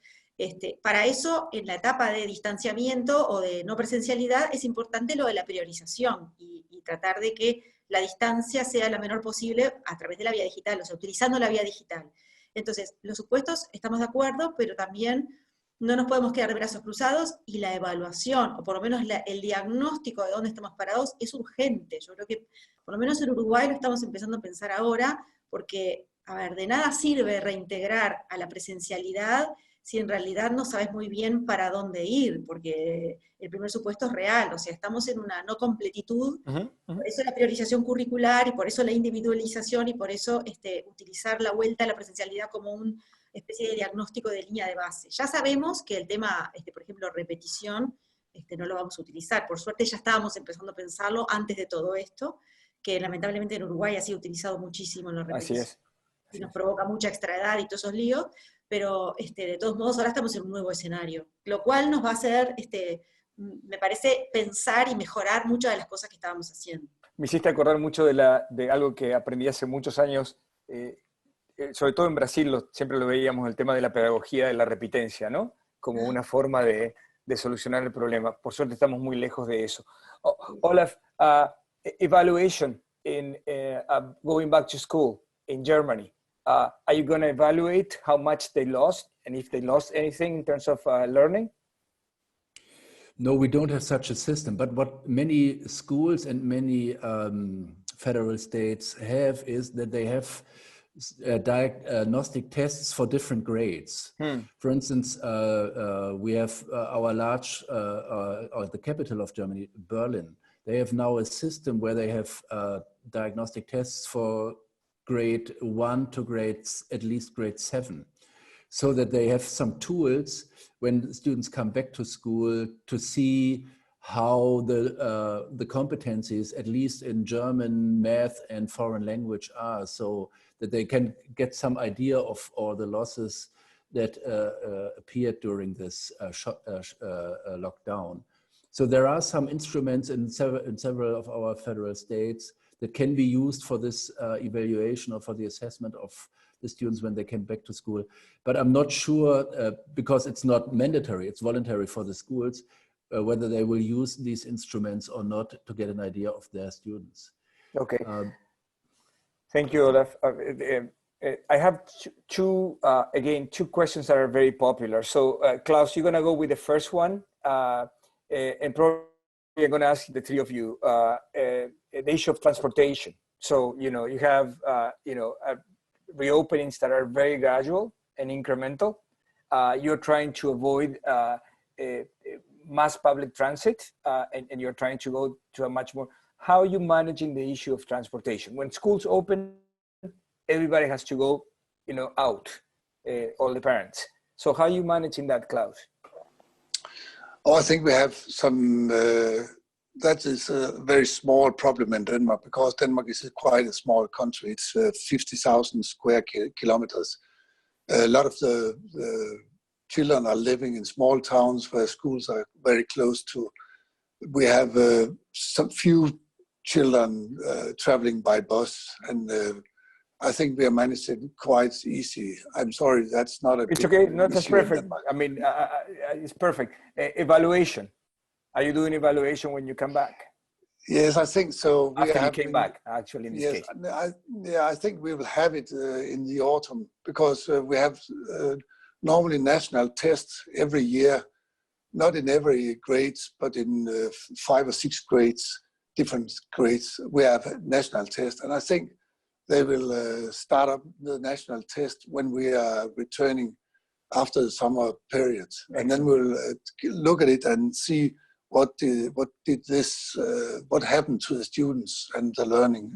Para eso, en la etapa de distanciamiento o de no presencialidad, es importante lo de la priorización y tratar de que la distancia sea la menor posible a través de la vía digital, o sea, utilizando la vía digital. Entonces, los supuestos estamos de acuerdo, pero también no nos podemos quedar de brazos cruzados, y la evaluación, o por lo menos el diagnóstico de dónde estamos parados, es urgente. Yo creo que, por lo menos en Uruguay, lo estamos empezando a pensar ahora, porque, a ver, de nada sirve reintegrar a la presencialidad si en realidad no sabes muy bien para dónde ir, porque el primer supuesto es real, o sea, estamos en una no completitud, por eso la priorización curricular, y por eso la individualización, y por eso utilizar la vuelta a la presencialidad como una especie de diagnóstico de línea de base. Ya sabemos que el tema, por ejemplo, repetición, no lo vamos a utilizar. Por suerte ya estábamos empezando a pensarlo antes de todo esto, que lamentablemente en Uruguay ha sido utilizado muchísimo en la repetición. Así es. Y nos provoca mucha extraedad y todos esos líos, pero de todos modos ahora estamos en un nuevo escenario, lo cual nos va a hacer, me parece, pensar y mejorar muchas de las cosas que estábamos haciendo. Me hiciste acordar mucho de algo que aprendí hace muchos años, sobre todo en Brasil, siempre lo veíamos, el tema de la pedagogía de la repitencia, ¿no? Como una forma de solucionar el problema. Por suerte estamos muy lejos de eso. Olaf, evaluation in going back to school in Germany. Are you going to evaluate how much they lost and if they lost anything in terms of learning? No, we don't have such a system. But what many schools and many federal states have is that they have diagnostic tests for different grades. For instance, we have our large, or the capital of Germany, Berlin. They have now a system where they have diagnostic tests for grade 1 to at least grade 7, so that they have some tools when students come back to school to see how the competencies, at least in German, math, and foreign language, are, so that they can get some idea of all the losses that appeared during this lockdown. So there are some instruments in several of our federal states that can be used for this evaluation or for the assessment of the students when they came back to school. But I'm not sure, because it's not mandatory, it's voluntary for the schools, whether they will use these instruments or not to get an idea of their students. Okay. Thank you, Olaf. I have two questions that are very popular. So Klaus, you're gonna go with the first one, and probably I'm gonna ask the three of you, the issue of transportation. So, you have, reopenings that are very gradual and incremental. You're trying to avoid mass public transit, and you're trying to go to a much more, how are you managing the issue of transportation? When schools open, everybody has to go, out, all the parents. So how are you managing that, Klaus? Oh, I think we have some, that is a very small problem in Denmark, because Denmark is quite a small country. It's 50,000 square kilometers. A lot of the children are living in small towns where schools are very close to. We have some few children traveling by bus, and I think we are managing quite easy. I'm sorry, that's not a It's big okay, no, that's issue in perfect. Denmark. I mean, it's perfect. Evaluation. Are you doing evaluation when you come back? Yes, I think so. After you came back, actually, in this case. I think we will have it in the autumn, because we have normally national tests every year, not in every grades, but in 5 or 6 grades, different grades, we have national tests. And I think they will start up the national test when we are returning after the summer period. Excellent. And then we'll look at it and see what happened to the students and the learning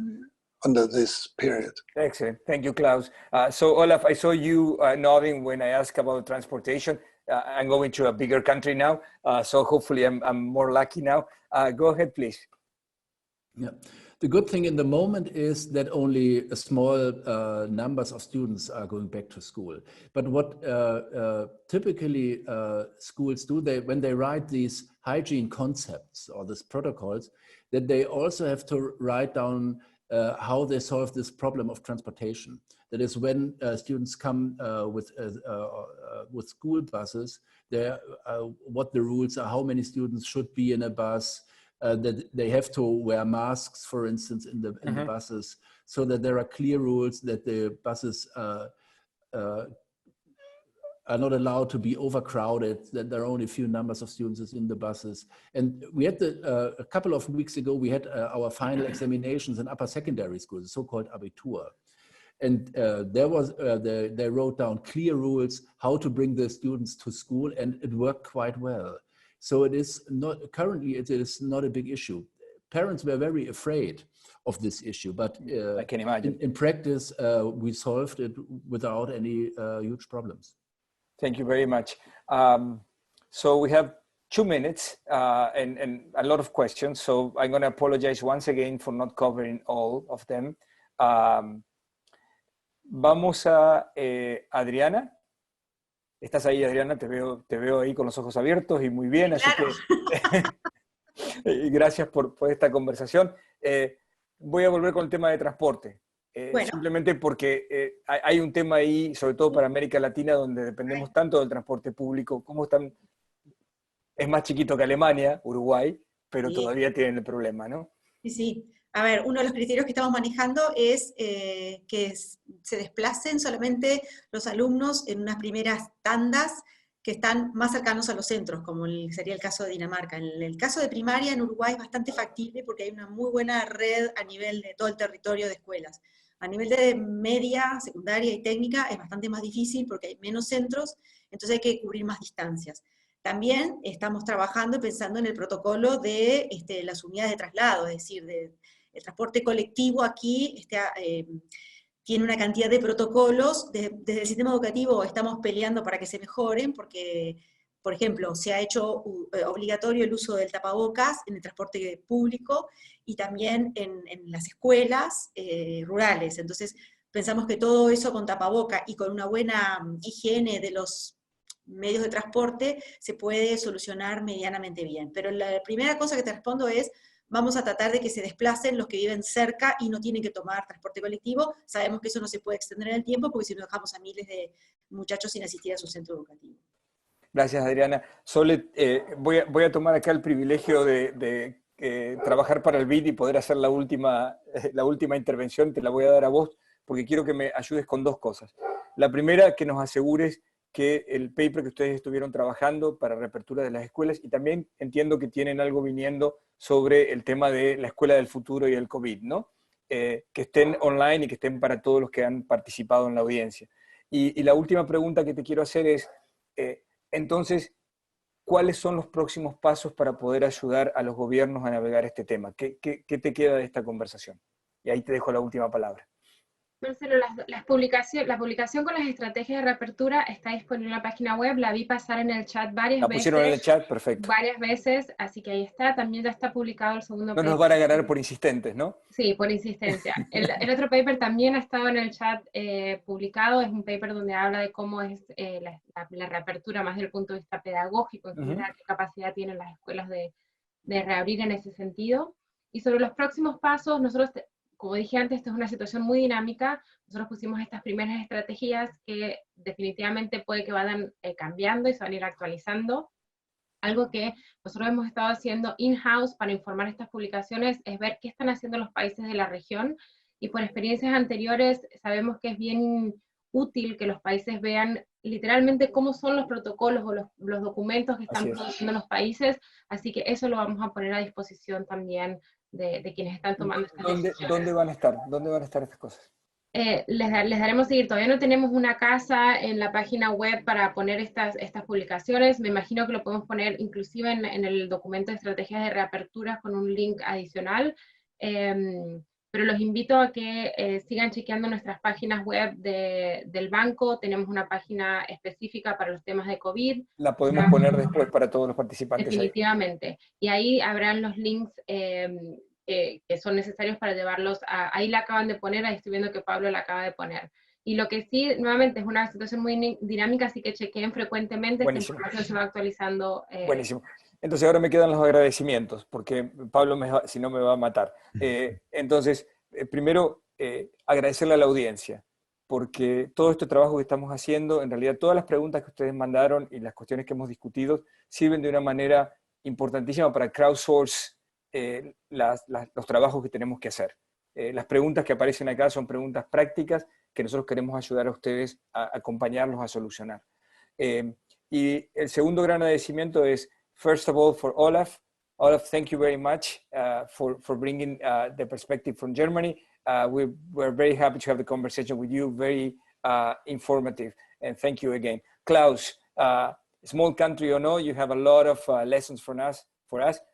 under this period. Excellent. Thank you, Klaus. So Olaf, I saw you nodding when I asked about transportation. I'm going to a bigger country now, so hopefully I'm more lucky now. Go ahead, please. Yeah. The good thing in the moment is that only a small numbers of students are going back to school. But what typically schools do, when they write these hygiene concepts or these protocols, that they also have to write down how they solve this problem of transportation. That is, when students come with school buses, what the rules are, how many students should be in a bus, that they have to wear masks, for instance, in the buses, so that there are clear rules that the buses are not allowed to be overcrowded, that there are only a few numbers of students in the buses. And we had a couple of weeks ago, we had our final examinations in upper secondary schools, the so-called Abitur. And they wrote down clear rules how to bring the students to school, and it worked quite well. So it is not, currently it is not a big issue. Parents were very afraid of this issue, but I can imagine. In practice, we solved it without any huge problems. Thank you very much. So we have 2 minutes and a lot of questions. So I'm going to apologize once again for not covering all of them. Vamos a Adriana. Estás ahí, Adriana, te veo ahí con los ojos abiertos y muy bien, así claro. que gracias por esta conversación. Voy a volver con el tema de transporte. Bueno. Simplemente porque hay un tema ahí, sobre todo para América Latina, donde dependemos tanto del transporte público. Es más chiquito que Alemania, Uruguay, pero sí, todavía tienen el problema, ¿no? Sí, sí. A ver, uno de los criterios que estamos manejando es que se desplacen solamente los alumnos en unas primeras tandas que están más cercanos a los centros, como sería el caso de Dinamarca. En el caso de primaria, en Uruguay es bastante factible porque hay una muy buena red a nivel de todo el territorio de escuelas. A nivel de media, secundaria y técnica es bastante más difícil porque hay menos centros, entonces hay que cubrir más distancias. También estamos trabajando y pensando en el protocolo de las unidades de traslado, es decir, el transporte colectivo aquí tiene una cantidad de protocolos. Desde el sistema educativo estamos peleando para que se mejoren, porque, por ejemplo, se ha hecho obligatorio el uso del tapabocas en el transporte público y también en las escuelas rurales. Entonces, pensamos que todo eso con tapaboca y con una buena higiene de los medios de transporte se puede solucionar medianamente bien. Pero la primera cosa que te respondo es: vamos a tratar de que se desplacen los que viven cerca y no tienen que tomar transporte colectivo. Sabemos que eso no se puede extender en el tiempo, porque si no dejamos a miles de muchachos sin asistir a su centro educativo. Gracias, Adriana. Sole, voy a tomar acá el privilegio de trabajar para el BID y poder hacer la última intervención. Te la voy a dar a vos, porque quiero que me ayudes con 2 cosas. La primera, que nos asegures que el paper que ustedes estuvieron trabajando para reapertura de las escuelas, y también entiendo que tienen algo viniendo sobre el tema de la escuela del futuro y el COVID, ¿no? Que estén online y que estén para todos los que han participado en la audiencia. Y la última pregunta que te quiero hacer es, entonces, ¿cuáles son los próximos pasos para poder ayudar a los gobiernos a navegar este tema? ¿Qué te queda de esta conversación? Y ahí te dejo la última palabra. Marcelo, la publicación con las estrategias de reapertura está disponible en la página web, la vi pasar en el chat varias veces. La pusieron en el chat, perfecto. Varias veces, así que ahí está, también ya está publicado el segundo paper. No nos van a ganar por insistentes, ¿no? Sí, por insistencia. El otro paper también ha estado en el chat publicado, es un paper donde habla de cómo es la reapertura más desde el punto de vista pedagógico, en general, qué capacidad tienen las escuelas de reabrir en ese sentido. Y sobre los próximos pasos, nosotros como dije antes, esta es una situación muy dinámica. Nosotros pusimos estas primeras estrategias que definitivamente puede que vayan cambiando y se van a ir actualizando. Algo que nosotros hemos estado haciendo in-house para informar estas publicaciones es ver qué están haciendo los países de la región, y por experiencias anteriores sabemos que es bien útil que los países vean literalmente cómo son los protocolos o los documentos que están produciendo los países, así que eso lo vamos a poner a disposición también de quienes están tomando estas decisiones. ¿Dónde van a estar? ¿Dónde van a estar estas cosas? Les daremos seguir. Todavía no tenemos una casa en la página web para poner estas publicaciones. Me imagino que lo podemos poner inclusive en el documento de estrategias de reapertura con un link adicional. Pero los invito a que sigan chequeando nuestras páginas web del banco. Tenemos una página específica para los temas de COVID. La podemos poner después para todos los participantes. Definitivamente. Ahí. Y ahí habrán los links que son necesarios para llevarlos ahí la acaban de poner, ahí estoy viendo que Pablo la acaba de poner. Y lo que sí, nuevamente, es una situación muy dinámica, así que chequeen frecuentemente. Buenísimo. Esta información se va actualizando. Buenísimo. Entonces ahora me quedan los agradecimientos, porque Pablo si no me va a matar. Entonces, primero, agradecerle a la audiencia, porque todo este trabajo que estamos haciendo, en realidad todas las preguntas que ustedes mandaron y las cuestiones que hemos discutido, sirven de una manera importantísima para crowdsource los trabajos que tenemos que hacer. Las preguntas que aparecen acá son preguntas prácticas que nosotros queremos ayudar a ustedes a acompañarlos a solucionar. Y el segundo gran agradecimiento es, first of all, for Olaf. Olaf, thank you very much for bringing the perspective from Germany. We're very happy to have the conversation with you, very informative, and thank you again. Klaus, small country or no, you have a lot of lessons for us,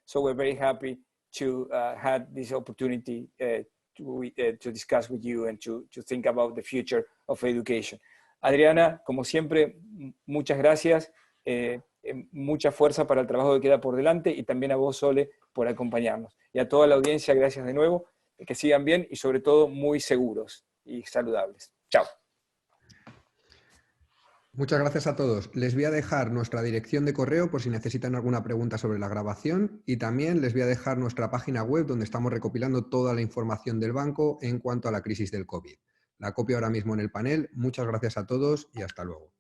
so we're very happy to have this opportunity to discuss with you and to think about the future of education. Adriana, como siempre, muchas gracias, mucha fuerza para el trabajo que queda por delante, y también a vos, Sole, por acompañarnos. Y a toda la audiencia, gracias de nuevo, que sigan bien y sobre todo muy seguros y saludables. Chao. Muchas gracias a todos. Les voy a dejar nuestra dirección de correo por si necesitan alguna pregunta sobre la grabación, y también les voy a dejar nuestra página web donde estamos recopilando toda la información del banco en cuanto a la crisis del COVID. La copio ahora mismo en el panel. Muchas gracias a todos y hasta luego.